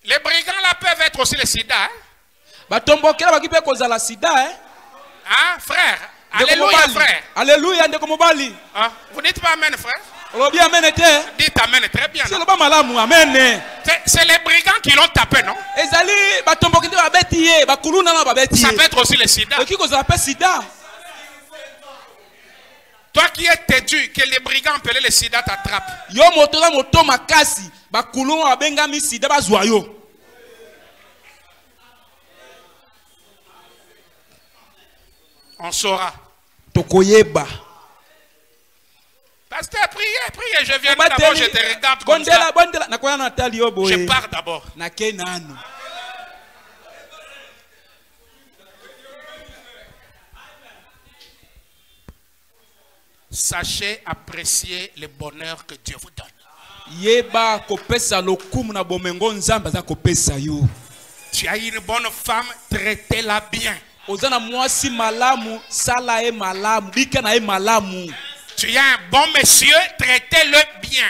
Speaker 1: Les brigands là peuvent être aussi les sida.
Speaker 3: Batomboki la bakipe kozala sida
Speaker 1: Hein, frère? Alléluia, frère.
Speaker 3: Alléluia ndeko mobali.
Speaker 1: Hein? Vous dites pas amen, frère?
Speaker 3: Olobi amen te.
Speaker 1: Dites amen, très bien.
Speaker 3: C'est le ba malamu amen.
Speaker 1: C'est les brigands qui l'ont tapé, non?
Speaker 3: Ezali batomboki nde babeti ye bakuluna na babeti ye.
Speaker 1: Ça peut être aussi les sida.
Speaker 3: Oki kozala pe sida.
Speaker 1: Toi qui es têtu, que les brigands appelés les sida t'attrapent.
Speaker 3: Yo motola moto makasi, ba kulon abengami sida bazwa yo.
Speaker 1: On saura.
Speaker 3: Tokoyeba.
Speaker 1: Pasteur, priez, je viens d'abord, je te regarde comme ça. Je pars d'abord. Sachez apprécier le bonheur que Dieu vous donne. Tu as une bonne femme, traitez-la bien. Tu as un bon monsieur, traitez-le bien.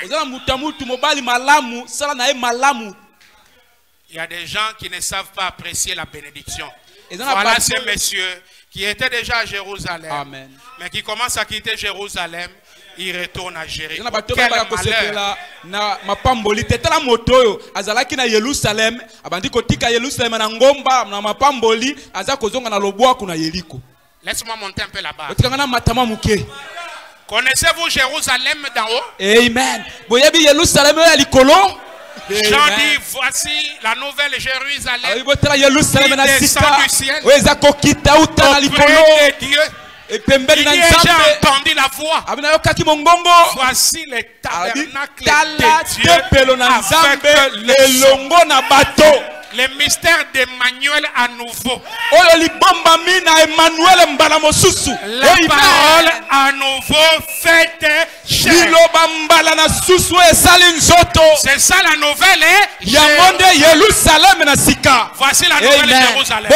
Speaker 1: Il y a des gens qui ne savent pas apprécier la bénédiction. Voilà ce monsieur qui était déjà à Jérusalem. Amen. Mais qui commence à quitter Jérusalem, il retourne à Jéricho. Quel malheur. Laisse-moi monter un peu là-bas. Connaissez-vous Jérusalem d'en haut?
Speaker 3: Amen.
Speaker 1: Jean dit, voici la nouvelle Jérusalem qui descend du ciel auprès de Dieu. Il j'ai entendu la voix. Voici les tabernacles de Dieu avec le mystère d'Emmanuel à nouveau. La parole à nouveau faite chair. C'est ça la nouvelle. Voici la nouvelle Jérusalem.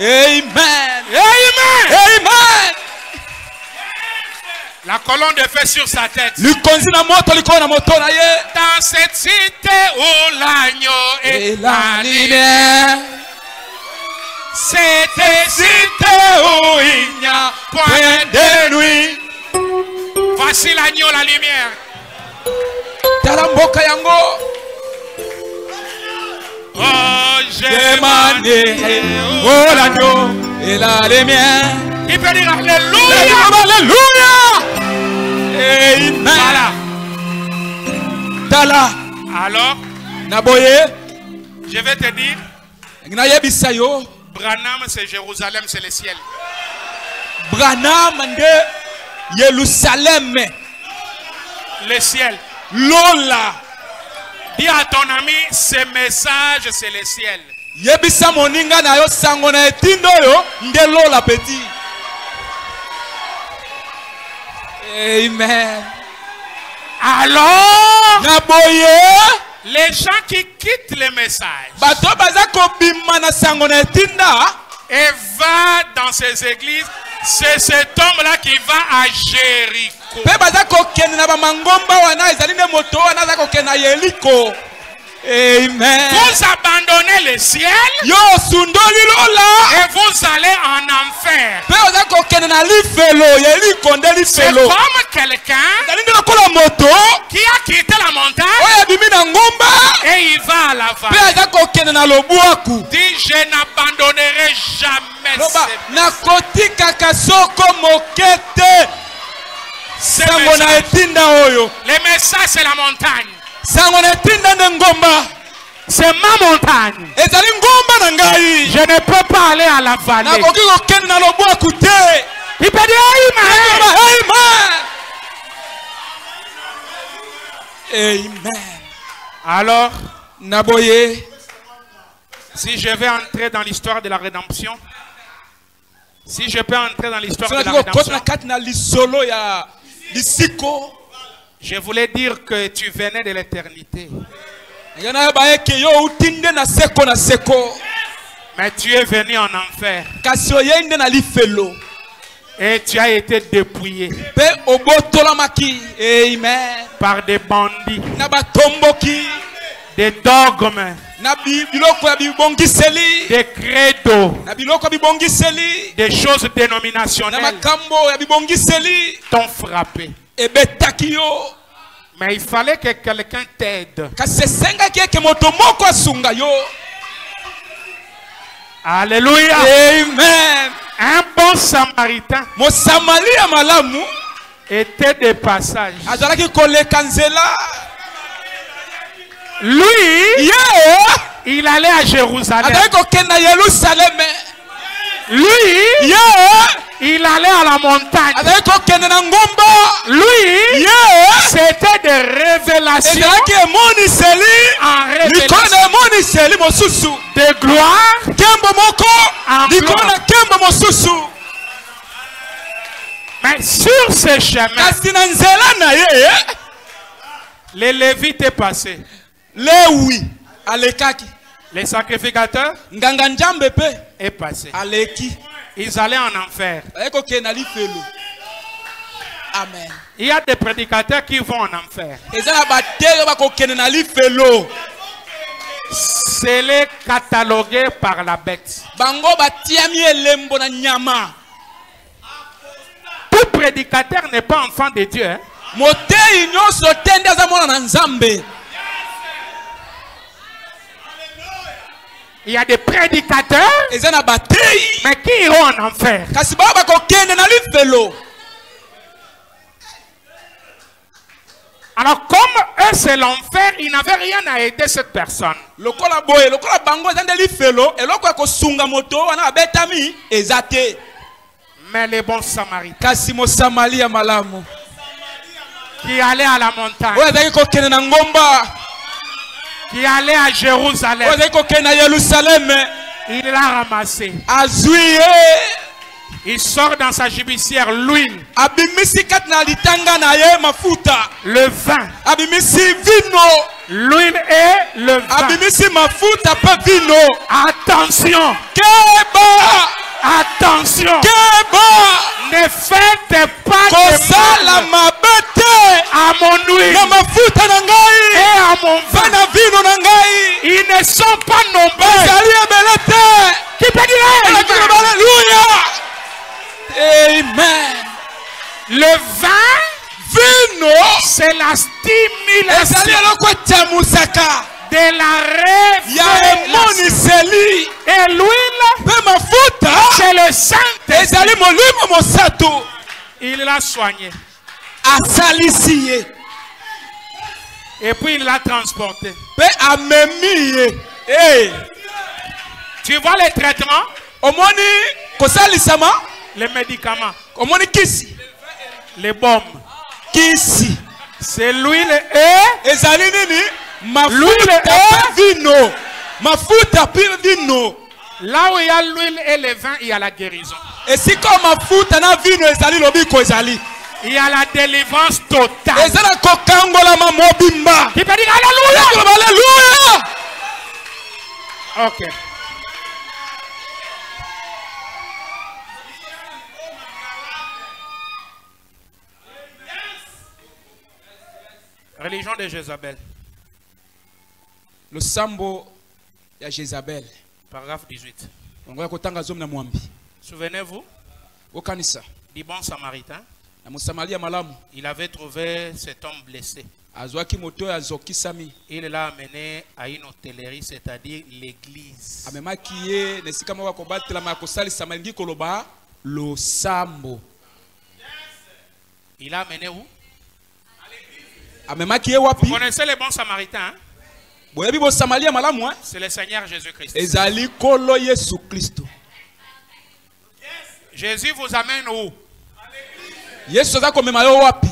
Speaker 3: Amen.
Speaker 1: Amen.
Speaker 3: Amen.
Speaker 1: La colonne de feu sur sa tête.
Speaker 3: Dans
Speaker 1: cette cité où l'agneau est la
Speaker 3: lumière.
Speaker 1: Cette cité où il n'y a point de nuit. Voici l'agneau, la lumière. Oh, j'ai demandé
Speaker 3: l'agneau et la lumière.
Speaker 1: Il peut dire Alléluia.
Speaker 3: Alléluia. Amen. Tala.
Speaker 1: Alors,
Speaker 3: Naboye,
Speaker 1: je vais te dire, Branham c'est Jérusalem, c'est le ciel.
Speaker 3: Branham de Jérusalem.
Speaker 1: Le ciel.
Speaker 3: Lola.
Speaker 1: Dis à ton ami, ce message c'est le ciel.
Speaker 3: Yebisa moninga na yo sango na etindo yo ngelo la petit. Amen.
Speaker 1: Alors,
Speaker 3: Naboye,
Speaker 1: les gens qui quittent le message
Speaker 3: bato baza kobima na sango na etinda
Speaker 1: et va dans ces églises, c'est cet homme là qui va à Jéricho.
Speaker 3: Pe baza kokende na ba mangomba wana ezali ne moto wana za kokende na Yeriko. Amen.
Speaker 1: Vous abandonnez le ciel
Speaker 3: yo sundoli lola
Speaker 1: et vous allez en enfer.
Speaker 3: Pe oza kokende na lifelo Yeriko ndeli
Speaker 1: C'est
Speaker 3: felo.
Speaker 1: comme quelqu'un qui a quitté la montagne et il va à la vallée. Dis, je n'abandonnerai jamais ce message. Le message c'est la montagne. C'est ma montagne. Je ne peux pas aller à la vallée. Il peut dire
Speaker 3: Amen.
Speaker 1: Alors,
Speaker 3: Naboye,
Speaker 1: si je vais entrer dans l'histoire de la rédemption, si je peux entrer dans l'histoire de la rédemption, je voulais dire que tu venais de l'éternité. Mais tu es venu en enfer. Et tu as été dépouillé par des bandits, des dogmes, des credos, des choses dénominationnelles t'ont frappé. Mais il fallait que quelqu'un t'aide. Alléluia.
Speaker 3: Amen.
Speaker 1: Un bon samaritain
Speaker 3: mosamali ya malamu
Speaker 1: était de passage.
Speaker 3: azalaki koleka nzela.
Speaker 1: Lui,
Speaker 3: Ye
Speaker 1: il allait à Jérusalem.
Speaker 3: azalaki kokende na Yerusaleme.
Speaker 1: Lui,
Speaker 3: Ye
Speaker 1: il allait à la montagne.
Speaker 3: azalaki kokende na ngomba.
Speaker 1: Lui,
Speaker 3: Ye
Speaker 1: c'était des révélations
Speaker 3: ezalaki emoniseli
Speaker 1: en
Speaker 3: likolo
Speaker 1: révélation
Speaker 3: na emoniseli mosusu.
Speaker 1: de gloire.
Speaker 3: Kembo moko likolo na kembo mosusu.
Speaker 1: Mais sur ce chemin,
Speaker 3: Kasi na nzela na ye
Speaker 1: les Lévites est passé.
Speaker 3: Lewi alekaki.
Speaker 1: Les sacrificateurs
Speaker 3: Nganga Nzambe pe
Speaker 1: est passé.
Speaker 3: aleki.
Speaker 1: Ils allaient en enfer.
Speaker 3: Azalaki kokende na lifelo. Amen.
Speaker 1: Il y a des prédicateurs qui vont en enfer.
Speaker 3: Eza na bateyo bakokende na lifelo.
Speaker 1: C'est les catalogués par la bête.
Speaker 3: Bango batiami elembo na nyama.
Speaker 1: Tout prédicateur n'est pas enfant de Dieu. Hein?
Speaker 3: Motei nyonso te nde aza mwana na Nzambe.
Speaker 1: Il y a des prédicateurs,
Speaker 3: Eza na batei
Speaker 1: mais qui iront en enfer.
Speaker 3: kasi bao bakokende na lifelo.
Speaker 1: Alors comme eux c'est l'enfer, ils n'avaient rien à aider cette personne.
Speaker 3: Lokola boye, lokola bango eza nde lifelo, eloko ya kosunga moto wana abetami eza te.
Speaker 1: Mais les bons samaritains
Speaker 3: Kasi mosamali ya malamu
Speaker 1: qui allaient à la montagne,
Speaker 3: oyo azalaki kokende na ngomba,
Speaker 1: qui allaient à Jérusalem,
Speaker 3: oyo azalaki kokende na Yerusaleme,
Speaker 1: il l'a ramassé.
Speaker 3: azwi ye
Speaker 1: Il sort dans sa gibicière l'huile,
Speaker 3: abimisi kati na litanga na ye mafuta,
Speaker 1: le vin.
Speaker 3: abimisi vino,
Speaker 1: L'huile et le vin.
Speaker 3: abimisi mafuta pe vino.
Speaker 1: Attention,
Speaker 3: Keba
Speaker 1: attention.
Speaker 3: keba
Speaker 1: Ne faites pas de
Speaker 3: kosala
Speaker 1: mal
Speaker 3: mabe te
Speaker 1: à mon huile
Speaker 3: na mafuta na
Speaker 1: et
Speaker 3: ngai
Speaker 1: à mon
Speaker 3: mpe
Speaker 1: vin.
Speaker 3: na vino na ngai.
Speaker 1: Ils ne sont pas nombreux.
Speaker 3: Ezali ebele te.
Speaker 1: Qui peut dire
Speaker 3: Elakisi
Speaker 1: amen?
Speaker 3: Alléluia. Amen.
Speaker 1: Le vin,
Speaker 3: Vino
Speaker 1: c'est la
Speaker 3: ezali
Speaker 1: stimulation
Speaker 3: eloko etiamusaka
Speaker 1: de la
Speaker 3: ya
Speaker 1: révélation.
Speaker 3: emoniseli
Speaker 1: Et l'huile,
Speaker 3: mpe mafuta
Speaker 1: c'est le Saint-Esprit.
Speaker 3: ezali molimo mosato
Speaker 1: Il l'a soigné.
Speaker 3: asalisi ye
Speaker 1: Et puis il l'a transporté.
Speaker 3: mpe amemi ye. Hey.
Speaker 1: Tu vois les traitements,
Speaker 3: Omoni kosalisama,
Speaker 1: les médicaments,
Speaker 3: omoni kisi,
Speaker 1: les bombes.
Speaker 3: kisi
Speaker 1: C'est l'huile et
Speaker 3: ezali nini?
Speaker 1: L'huile
Speaker 3: Mafuta
Speaker 1: est-
Speaker 3: pe vino, mafuta pe vino.
Speaker 1: là où il y a l'huile et le vin, il y a la guérison.
Speaker 3: Esika mafuta na vino ezali lobiko ezali.
Speaker 1: Il y a la délivrance totale.
Speaker 3: Ezala kokangolama mobimba.
Speaker 1: Qui peut dire Alléluia?
Speaker 3: Alléluia.
Speaker 1: Ok. Religion de Jézabel.
Speaker 3: Le sambo ya Jezabel.
Speaker 1: Paragraphe 18.
Speaker 3: Ngoya kotanga zomi na mwambi.
Speaker 1: Souvenez-vous
Speaker 3: Okanisa.
Speaker 1: du bon samaritain.
Speaker 3: Na musamalia malamu.
Speaker 1: Il avait trouvé cet homme blessé.
Speaker 3: Azwaki moto ya zokisami.
Speaker 1: Il l'a amené à une hôtellerie, c'est-à-dire l'église.
Speaker 3: Amemaki ye nesika moko kobatela ma kosalisa malingi koloba lo sambo.
Speaker 1: Il l'a amené où?
Speaker 3: Amemaki ye
Speaker 1: Vous
Speaker 3: wapi?
Speaker 1: connaissez les bons samaritains, hein?
Speaker 3: Boyebi bo Samalia malamu hein?
Speaker 1: C'est le Seigneur Jésus-Christ.
Speaker 3: Ezali kolo Yesu Kristo.
Speaker 1: Jésus vous amène où?
Speaker 3: Yesu aza komema yo wapi?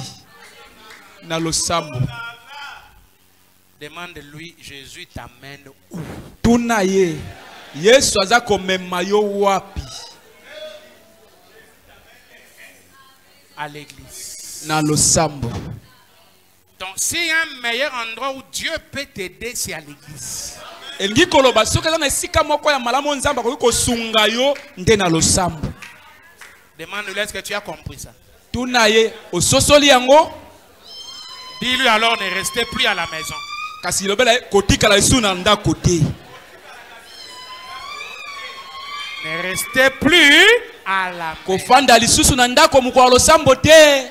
Speaker 3: Na lo sambo.
Speaker 1: Demande-lui, Jésus t'amène où?
Speaker 3: Tuna ye. Yesu aza komema yo wapi?
Speaker 1: À l'église.
Speaker 3: Na lo sambo.
Speaker 1: Donc s'il y a un meilleur endroit où Dieu peut t'aider, c'est à l'église.
Speaker 3: Elingi koloba soki eza na esika moko ya malamu Nzambe akoki kosunga yo nde na lo sambo.
Speaker 1: Demande-lui, est-ce que tu as compris ça?
Speaker 3: Tuna ye ososoli yango.
Speaker 1: Dis-lui alors, ne restez plus à la maison.
Speaker 3: Kasi lobela kotikala esu na ndako te.
Speaker 1: Ne restez plus à la maison.
Speaker 3: Kofanda lisusu na ndako mukwa lo sambo te.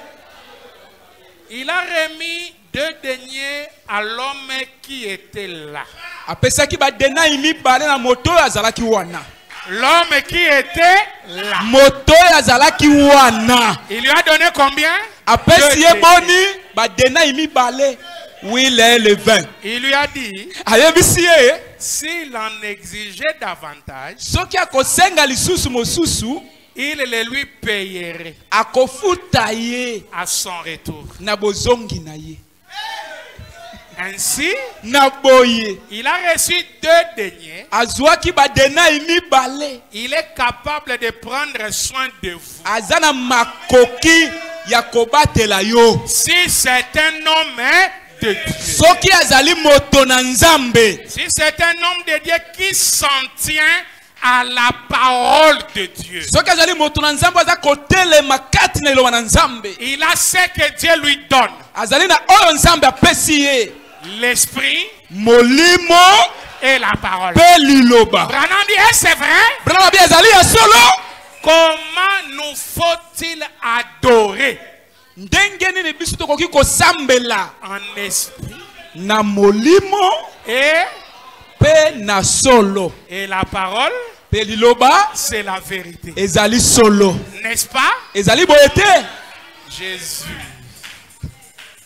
Speaker 1: Il a remis 2 deniers à l'homme qui était là.
Speaker 3: Apesaki ba denai mibale na moto azalaki wana.
Speaker 1: L'homme qui était là.
Speaker 3: Moto azalaki wana.
Speaker 1: Il lui a donné combien?
Speaker 3: Apesi ye boni ba dena imi balé. Oui, le 20.
Speaker 1: Il lui a dit,
Speaker 3: Ayebisi ye.
Speaker 1: s'il en exigeait davantage,
Speaker 3: Soki akosenga lisusu mosusu,
Speaker 1: il le lui payerait
Speaker 3: akofuta ye
Speaker 1: à son retour.
Speaker 3: na bozongi na ye.
Speaker 1: Ainsi,
Speaker 3: Na boye.
Speaker 1: il a reçu 2 deniers.
Speaker 3: Azwaki ba dena imi balé.
Speaker 1: Il est capable de prendre soin de vous.
Speaker 3: Azana makoki ya kobatela yo.
Speaker 1: Si c'est un homme de Dieu.
Speaker 3: Soki azali moto na nzambe.
Speaker 1: Si c'est un homme de Dieu qui s'en tient à la parole de Dieu.
Speaker 3: Soki azali moto na nzambe aza kotelema kati na eloma na nzambe.
Speaker 1: Il a ce que Dieu lui donne.
Speaker 3: Azali na oyo nzambe apesi ye.
Speaker 1: L'esprit
Speaker 3: Molimo
Speaker 1: et la parole.
Speaker 3: pe liloba.
Speaker 1: Branham dit, eh, c'est vrai?
Speaker 3: Brana bi azali ya solo.
Speaker 1: Comment nous faut-il adorer?
Speaker 3: Ndenge nini biso tokoki kosambela
Speaker 1: En esprit
Speaker 3: na molimo pe na solo.
Speaker 1: et la parole,
Speaker 3: Pe liloba
Speaker 1: c'est la vérité.
Speaker 3: ezali solo.
Speaker 1: N'est-ce pas?
Speaker 3: Ezali boye te.
Speaker 1: Jésus.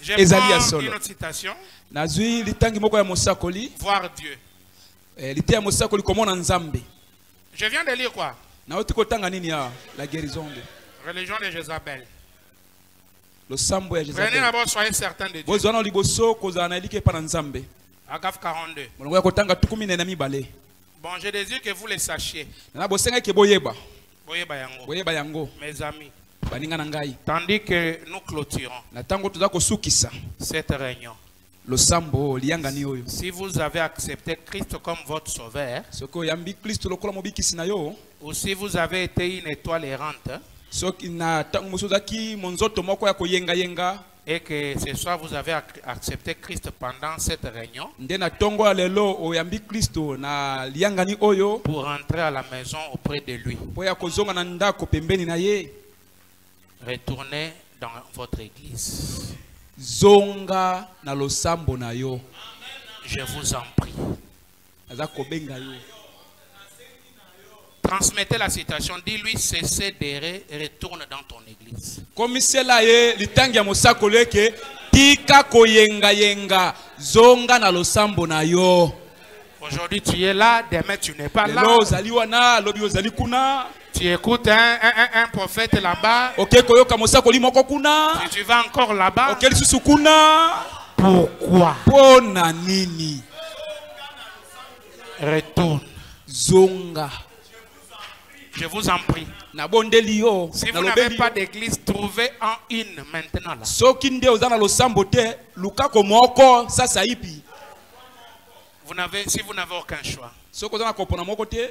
Speaker 1: Je
Speaker 3: Ezali ya
Speaker 1: prends
Speaker 3: solo.
Speaker 1: une autre citation.
Speaker 3: Nazwi litangi moko ya mosakoli.
Speaker 1: Voir Dieu.
Speaker 3: Lite ya mosakoli komona nzambe.
Speaker 1: Je viens de lire quoi?
Speaker 3: Na oti kotanga nini ya la guérison de
Speaker 1: Religion de Jézabel.
Speaker 3: lo sambo ya
Speaker 1: Prenez
Speaker 3: Jezabel.
Speaker 1: d'abord, soyez certains de Dieu.
Speaker 3: Bozwana liboso kozala na elike pa na nzambe.
Speaker 1: Agaphe 42.
Speaker 3: Molongo ya kotanga tukumi na mibale.
Speaker 1: Bon, je désire que vous le sachiez.
Speaker 3: Na bosenga ke boyeba.
Speaker 1: Boyeba yango.
Speaker 3: Boyeba yango.
Speaker 1: Mes amis.
Speaker 3: Baninga na ngai.
Speaker 1: Tandis que nous clôturons
Speaker 3: Na tango toza kosukisa.
Speaker 1: cette réunion.
Speaker 3: Lo sambo lianga ni oyo.
Speaker 1: Si vous avez accepté Christ comme votre sauveur,
Speaker 3: Soko yambi Kristo lokola mobikisi na yo.
Speaker 1: ou si vous avez été une étoile errante,
Speaker 3: Soki na tango mosozaki monzoto moko ya koyenga yenga.
Speaker 1: et que ce soir vous avez accepté Christ pendant cette réunion,
Speaker 3: Nde na tongo ya lelo oyambi Kristo na lianga ni oyo.
Speaker 1: pour entrer à la maison auprès de lui,
Speaker 3: Po ya kozonga na ndako pembeni na ye.
Speaker 1: retournez dans votre église.
Speaker 3: Zonga na lo sambo na yo.
Speaker 1: Je vous en prie.
Speaker 3: Aza kobenga yo.
Speaker 1: Transmettez la citation, dis-lui cessez d'errer, retourne dans ton église.
Speaker 3: Komisela ye litangi ya mosakoli eke tika koyenga yenga zonga na lo sambo na yo.
Speaker 1: Aujourd'hui tu es là, demain tu n'es pas là.
Speaker 3: Lelo ozali wana lobi ozali kuna.
Speaker 1: Tu écoutes un prophète là-bas.
Speaker 3: Ok koyoka mosakoli moko kuna.
Speaker 1: Si tu vas encore là-bas.
Speaker 3: Ok lisusu kuna.
Speaker 1: Pourquoi?
Speaker 3: Pona nini?
Speaker 1: Retourne.
Speaker 3: Zonga.
Speaker 1: Je vous en prie.
Speaker 3: Na bondeli yo.
Speaker 1: Si
Speaker 3: Na
Speaker 1: vous n'avez
Speaker 3: lobeli
Speaker 1: pas
Speaker 3: yo.
Speaker 1: d'église, trouvez en une maintenant là.
Speaker 3: Soki nde oza na lo sambo te luka ko moko sasa ipi.
Speaker 1: Si vous n'avez aucun choix.
Speaker 3: Soko oza na kopona moko te.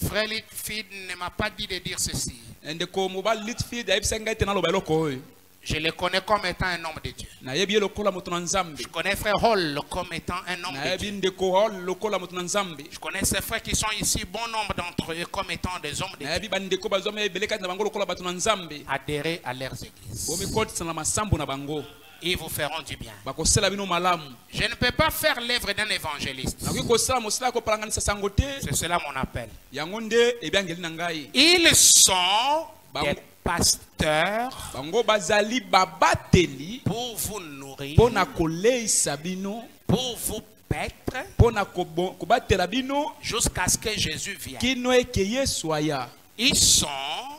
Speaker 1: Frère Litfid ne m'a pas dit de dire ceci.
Speaker 3: Ndeko mobali Litfid ayebisa ngai te na loba eloko oyo.
Speaker 1: Je le connais comme étant un homme de Dieu.
Speaker 3: Nayebi ye lokola moto na nzambe.
Speaker 1: Je connais frère Hall comme étant un homme de
Speaker 3: Nayebi
Speaker 1: Dieu.
Speaker 3: ndeko hol lokola moto na nzambe.
Speaker 1: Je connais ces frères qui sont ici, bon nombre d'entre eux comme étant des hommes de Dieu.
Speaker 3: Nayebi bandeko bazoma ebele kati na bango lokola bato na nzambe.
Speaker 1: Adhérez à leurs églises.
Speaker 3: Bomikotisa na masambo na bango.
Speaker 1: Ils vous feront du bien.
Speaker 3: Bakosela bino malamu.
Speaker 1: Je ne peux pas faire l'œuvre d'un évangéliste.
Speaker 3: Nakoki kosala mosala kopalanganisa sango te.
Speaker 1: C'est cela mon appel.
Speaker 3: Yango nde ebyangeli na ngai.
Speaker 1: Ils sont des pasteurs
Speaker 3: Bango bazali babateli
Speaker 1: pour vous nourrir,
Speaker 3: pona koleisa bino,
Speaker 1: pour vous paître,
Speaker 3: pona kobatela bino
Speaker 1: jusqu'à ce que Jésus vienne.
Speaker 3: kino eke Yesu aya.
Speaker 1: Ils sont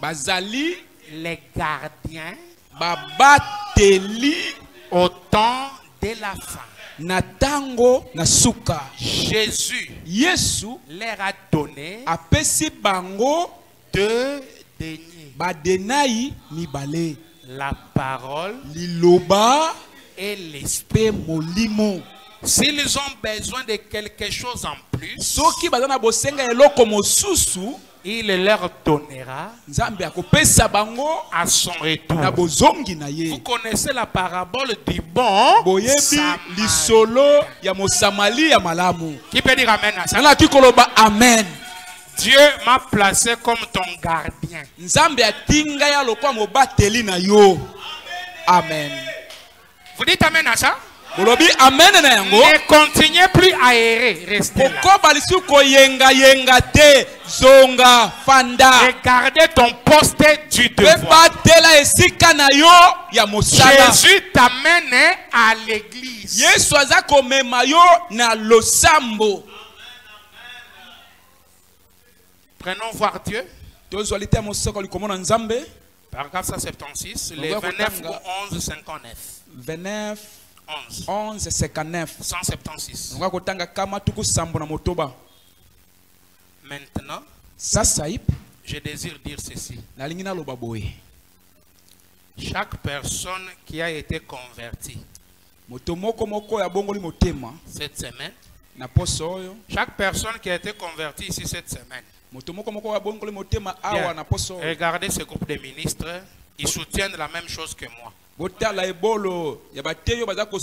Speaker 3: Bazali
Speaker 1: les gardiens
Speaker 3: babateli
Speaker 1: au temps de la fin.
Speaker 3: na tango na suka.
Speaker 1: Jésus
Speaker 3: Yesu
Speaker 1: leur a donné
Speaker 3: apesi bango
Speaker 1: 2 deniers.
Speaker 3: badenai mibale.
Speaker 1: La parole
Speaker 3: Liloba
Speaker 1: et l'esprit.
Speaker 3: pe molimo.
Speaker 1: S'ils ont besoin de quelque chose en plus,
Speaker 3: Soki bazana bosenga eloko mosusu,
Speaker 1: il leur donnera
Speaker 3: Nzambe akopesa bango
Speaker 1: à son retour.
Speaker 3: na bozongi na
Speaker 1: Vous
Speaker 3: ye.
Speaker 1: connaissez la parabole du bon
Speaker 3: Boyebi
Speaker 1: Samaritain.
Speaker 3: lisolo ya mosamali ya malamu.
Speaker 1: Qui peut dire amen à ça?
Speaker 3: Nana kikoloba amen.
Speaker 1: Dieu m'a placé comme ton gardien.
Speaker 3: Nzambe atinga ya lokwa mobateli na yo. Amen.
Speaker 1: Vous dites amen à ça?
Speaker 3: Bolobi amen na yango.
Speaker 1: Ne continuez plus à errer, restez là.
Speaker 3: Kokoba lisu ko yenga yenga te zonga fanda.
Speaker 1: Regardez ton poste du devoir.
Speaker 3: Bebatela esika na yo ya mosala.
Speaker 1: Jésus t'amène à l'église.
Speaker 3: Yesu aza komema yo na losambo.
Speaker 1: Prenons voir Dieu.
Speaker 3: Tozwalite mosoko likomona nzambe.
Speaker 1: Paragraphe 176, les 29 ou 11, 59.
Speaker 3: 29
Speaker 1: 11.
Speaker 3: 11 59.
Speaker 1: 176.
Speaker 3: Nga kotanga kama tuku sambo na motoba.
Speaker 1: Maintenant,
Speaker 3: Sasa ip
Speaker 1: je désire dire ceci.
Speaker 3: na lingi na loba boye.
Speaker 1: Chaque personne qui a été convertie
Speaker 3: Moto moko moko ya bongoli motema
Speaker 1: cette semaine,
Speaker 3: na poso oyo.
Speaker 1: chaque personne qui a été convertie ici cette semaine,
Speaker 3: Moto moko moko ya bongoli motema awa na poso oyo.
Speaker 1: regardez ce groupe de ministres, ils soutiennent la même chose que moi.
Speaker 3: Botala ebolo ya bateyo baza ko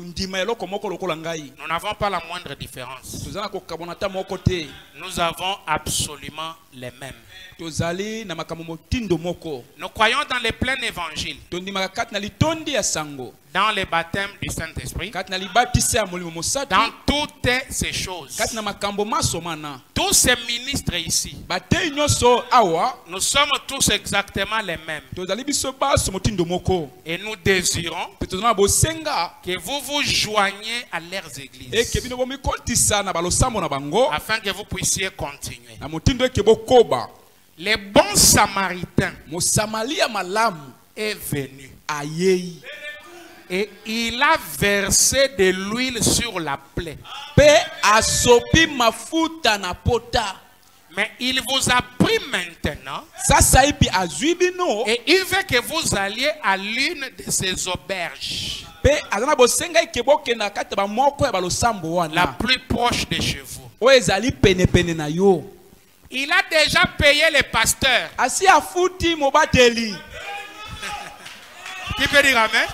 Speaker 3: ndima eloko moko lokola ngai.
Speaker 1: Nous n'avons pas la moindre différence.
Speaker 3: Tozana ko kabonata moko te.
Speaker 1: Nous avons absolument les mêmes.
Speaker 3: Tozali na makambo motindo moko.
Speaker 1: Nous croyons dans les pleins évangiles,
Speaker 3: Tondima kati na litondi ya sango.
Speaker 1: dans les baptêmes du Saint-Esprit,
Speaker 3: Kati na libatisa ya molimo mosatu.
Speaker 1: dans toutes ces choses.
Speaker 3: Kati na makambo masomana.
Speaker 1: Tous ces ministres ici,
Speaker 3: Bateyi nyonso awa.
Speaker 1: nous sommes tous exactement les mêmes.
Speaker 3: Tozali biso baso motindo moko.
Speaker 1: Et nous désirons
Speaker 3: Pe tozana bosenga.
Speaker 1: que vous vous joigniez à leurs
Speaker 3: Eke
Speaker 1: églises
Speaker 3: bino bomikotisa na balosambo na bango.
Speaker 1: afin que vous puissiez continuer.
Speaker 3: Na motindo eke bokoba.
Speaker 1: Les bons samaritains
Speaker 3: Mosamalia malamu
Speaker 1: est venu
Speaker 3: ayei.
Speaker 1: et il a versé de l'huile sur la plaie.
Speaker 3: Pe asopi mafuta na pota.
Speaker 1: Mais il vous a pris maintenant
Speaker 3: Sasa ipi azwi bino.
Speaker 1: et il veut que vous alliez à l'une de ces auberges,
Speaker 3: Pe azana bosenga eke bokenda kati ba moko ya balosambo
Speaker 1: la
Speaker 3: wana.
Speaker 1: plus proche de chez vous.
Speaker 3: Oyo ezali pene pene na yo.
Speaker 1: Il a déjà payé les pasteurs.
Speaker 3: Asi afuti mobateli.
Speaker 1: Qui peut dire amen?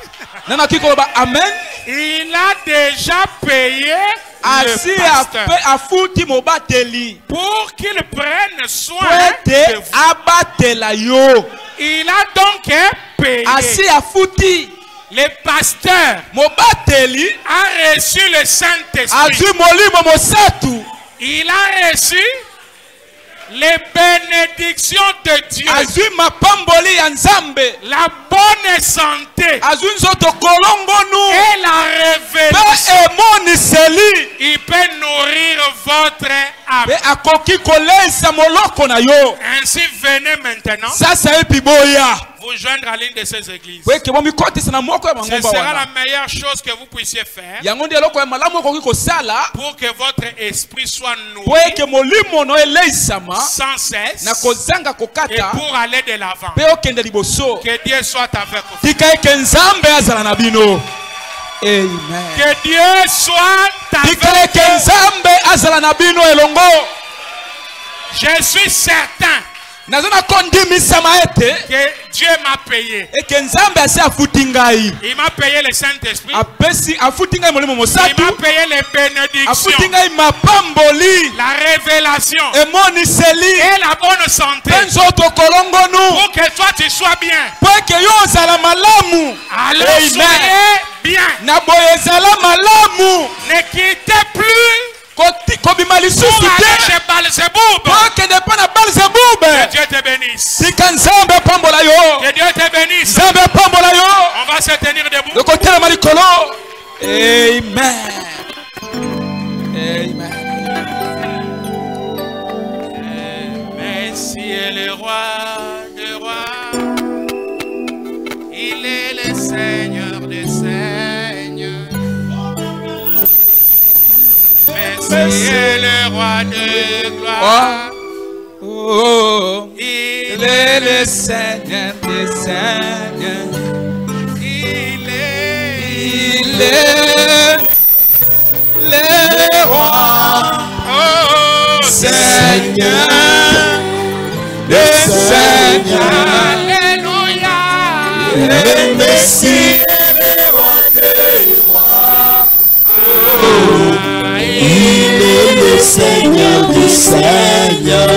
Speaker 3: Nana kikoloba amen.
Speaker 1: Il a déjà payé
Speaker 3: Asi
Speaker 1: le pasteur
Speaker 3: afuti mobateli.
Speaker 1: pour qu'il prenne soin
Speaker 3: Pwete
Speaker 1: de vous.
Speaker 3: abatela yo.
Speaker 1: Il a donc payé.
Speaker 3: Asi afuti
Speaker 1: Le pasteur
Speaker 3: mobateli.
Speaker 1: a reçu le Saint-Esprit.
Speaker 3: Azwi molimo mosatu.
Speaker 1: Il a reçu les bénédictions de Dieu,
Speaker 3: Azwi mapamboli ya nzambe.
Speaker 1: la bonne santé
Speaker 3: Azwi nzoto kolongonu.
Speaker 1: et la
Speaker 3: Pe
Speaker 1: révélation.
Speaker 3: emoniseli.
Speaker 1: Il peut nourrir votre âme.
Speaker 3: Pe akoki kolesa moloko na yo.
Speaker 1: Ainsi, venez maintenant
Speaker 3: Sasa epi boya.
Speaker 1: vous joindre à l'une de ces églises.
Speaker 3: Po eke bomikotisa na moko ya
Speaker 1: Ce
Speaker 3: mangomba
Speaker 1: sera la
Speaker 3: wana.
Speaker 1: meilleure chose que vous puissiez faire
Speaker 3: Yango ndi eloko ya malamu okoki kosala.
Speaker 1: pour que votre esprit soit
Speaker 3: Po
Speaker 1: nourri
Speaker 3: eke molimo no eleisama.
Speaker 1: sans cesse
Speaker 3: Na kozanga
Speaker 1: et
Speaker 3: kokata.
Speaker 1: pour aller de l'avant.
Speaker 3: Pe okende liboso.
Speaker 1: Que Dieu soit avec vous.
Speaker 3: Tika eke nzambe azala na bino. Amen.
Speaker 1: Que Dieu soit
Speaker 3: Tika
Speaker 1: avec
Speaker 3: eke
Speaker 1: vous.
Speaker 3: nzambe azala na bino elongo.
Speaker 1: Je suis certain
Speaker 3: Nazona kondimisama ete.
Speaker 1: que Dieu m'a payé.
Speaker 3: Eke nzambe asi afuti ngai.
Speaker 1: Il m'a payé le Saint-Esprit.
Speaker 3: Apesi afuti ngai molimo
Speaker 1: Il
Speaker 3: mosatu.
Speaker 1: m'a payé les bénédictions,
Speaker 3: Afuti ngai mapamboli.
Speaker 1: la révélation
Speaker 3: Emoniseli.
Speaker 1: et la bonne santé.
Speaker 3: Pe nzoto kolongonu.
Speaker 1: Pour que toi tu sois bien.
Speaker 3: Po eke yo ozala malamu.
Speaker 1: Alors
Speaker 3: Amen.
Speaker 1: soyez bien.
Speaker 3: Na boye ezala malamu.
Speaker 1: Ne quittez plus
Speaker 3: Kobima lisusu
Speaker 1: pour aller
Speaker 3: te.
Speaker 1: chez Balzeboub.
Speaker 3: Po okende mpo na
Speaker 1: Que
Speaker 3: Belzebube.
Speaker 1: Dieu te bénisse.
Speaker 3: Tika nzambe apambola yo.
Speaker 1: Que Dieu te bénisse.
Speaker 3: Nzambe apambola yo.
Speaker 1: On va se tenir debout.
Speaker 3: Lokotelema likolo. Amen. Amen.
Speaker 1: Messie est le roi des rois. Il est le Seigneur des seigneurs. Messie est le roi de gloire.
Speaker 3: Oh,
Speaker 1: Il
Speaker 3: est le Seigneur des Seigneurs.
Speaker 1: Il
Speaker 3: Il est le roi,
Speaker 1: Oh,
Speaker 3: Seigneur des Seigneurs.
Speaker 1: Alléluia.
Speaker 3: Le Messie.
Speaker 4: Il est le Seigneur des Seigneurs.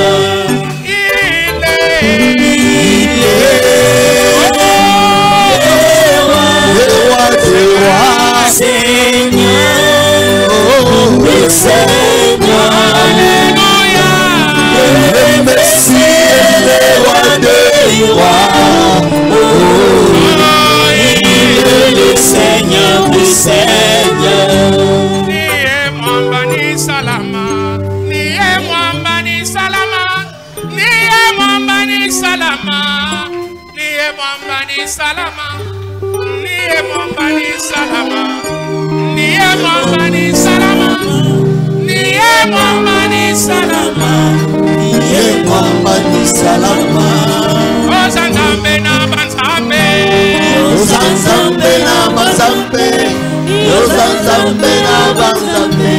Speaker 1: Il
Speaker 4: Le roi des rois.
Speaker 1: salama. Niye mwamba ni salama. Niye mwamba ni salama.
Speaker 4: Niye mwamba ni salama.
Speaker 1: Ozanzambe na banzambe.
Speaker 4: Ozanzambe na banzambe. Ozanzambe na banzambe.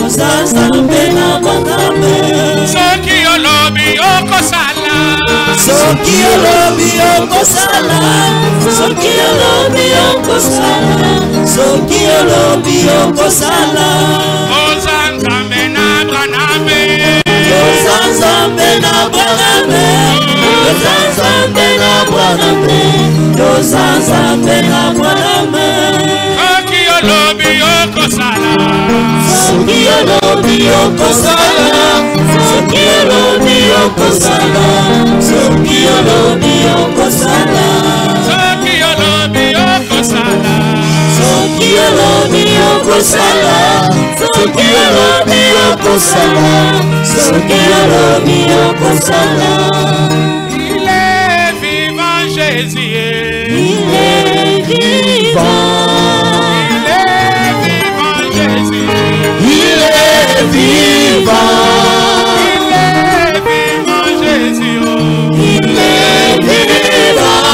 Speaker 4: Ozanzambe na banzambe.
Speaker 1: Soki olobi okosala.
Speaker 4: Soki olobi okosala. Soki olobi okosala. Soki olobi okosala.
Speaker 1: Ozanzambe na braname.
Speaker 4: Ozanzambe na braname. Ozanzambe na braname. Ozanzambe na braname.
Speaker 1: Soki olobi okosala.
Speaker 4: Soki olobi okosala. Soki olobi okosala. Soki olobi okosala.
Speaker 1: Soki olobi okosala.
Speaker 4: Soki olobi okosala. Soki olobi okosala. Soki olobi okosala.
Speaker 1: Il est vivant Jésus.
Speaker 4: Il est vivant.
Speaker 1: Il est vivant Jésus.
Speaker 4: Il est vivant.
Speaker 1: Il est vivant Jésus.
Speaker 4: Il est vivant.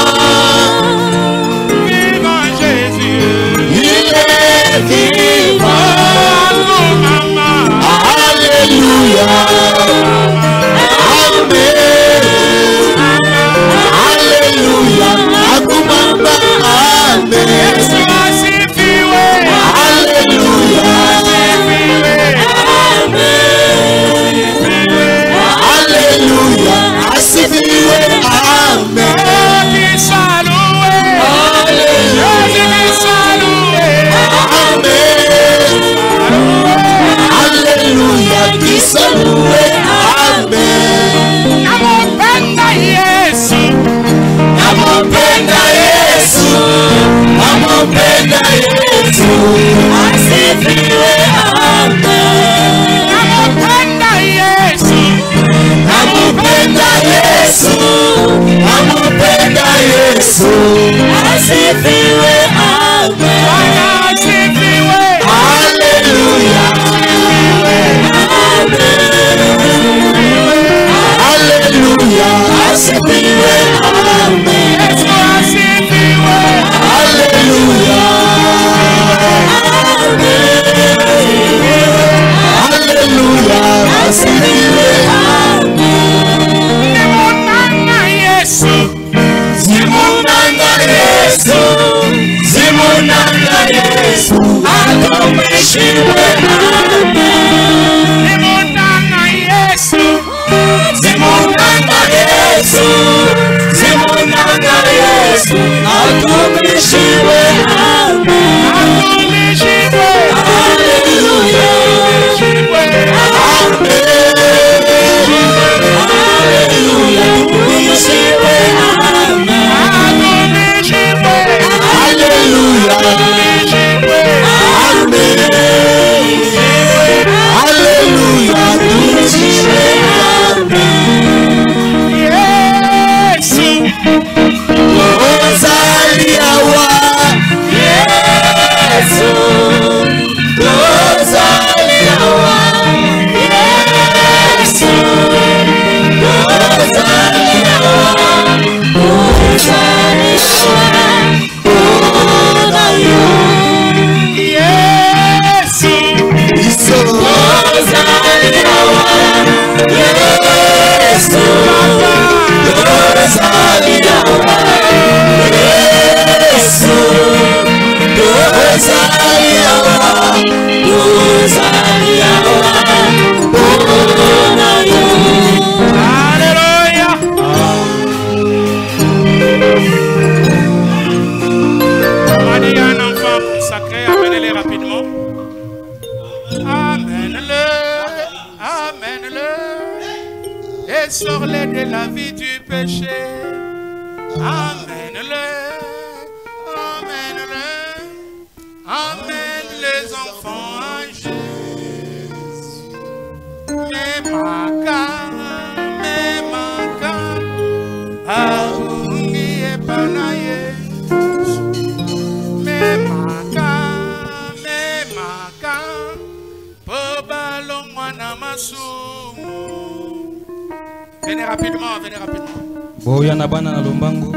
Speaker 1: Vivant Jésus.
Speaker 4: Il est vivant.
Speaker 1: Oh maman.
Speaker 4: Alléluia. Amen. Alléluia. Akumamba. Amen.
Speaker 1: Yesu asifiwe.
Speaker 4: Alléluia. Alléluia. Asifiwe. Amen. Alléluia. Kisaluwe. Amen.
Speaker 1: Namupenda Yesu.
Speaker 4: Namupenda Yesu. Namupenda Yesu. Asifiwe. Amen.
Speaker 1: Namupenda Yesu.
Speaker 4: Namupenda Yesu. Namupenda Yesu. Asifiwe. Amen.
Speaker 1: Bwana asifiwe.
Speaker 4: Hallelujah. Hallelujah. Asifiwe. Amen.
Speaker 1: Yesu asifiwe.
Speaker 4: Hallelujah. Hallelujah. Asifiwe.
Speaker 1: Nimunanga Yesu.
Speaker 4: Zimunanga Yesu. Zimunanga Yesu. Akomeshiwe. Amen.
Speaker 1: Nimunanga Yesu.
Speaker 4: Zimunanga Yesu. Zimunanga Yesu. Akomeshiwe. Amen.
Speaker 1: Atumishiwe.
Speaker 4: Hallelujah. Amen. Hallelujah. Akomeshiwe. Amen.
Speaker 1: Atumishiwe.
Speaker 4: Hallelujah. Amen. Hallelujah. Akomeshiwe. Amen.
Speaker 1: Yesu.
Speaker 4: Ozaliawa. Yesu. Ozaliawa. Yesu. Ozaliawa. Ozaliawa. Onayo.
Speaker 1: Yesu.
Speaker 4: Iso. Ozaliawa. Yesu. Ozaliawa. Yesu. Ozaliawa. Ozaliawa. Onayo.
Speaker 1: Alléluia. On va dire un enfant sacré, amenez-le rapidement. Amène-le, amène-le, et sors-le de la vie du péché. Amène-le, amène-le, amène les enfants à Jésus. Mais ma Arungi e panaye, me Venez rapidement, venez rapidement.
Speaker 3: Boya na bana na lombango.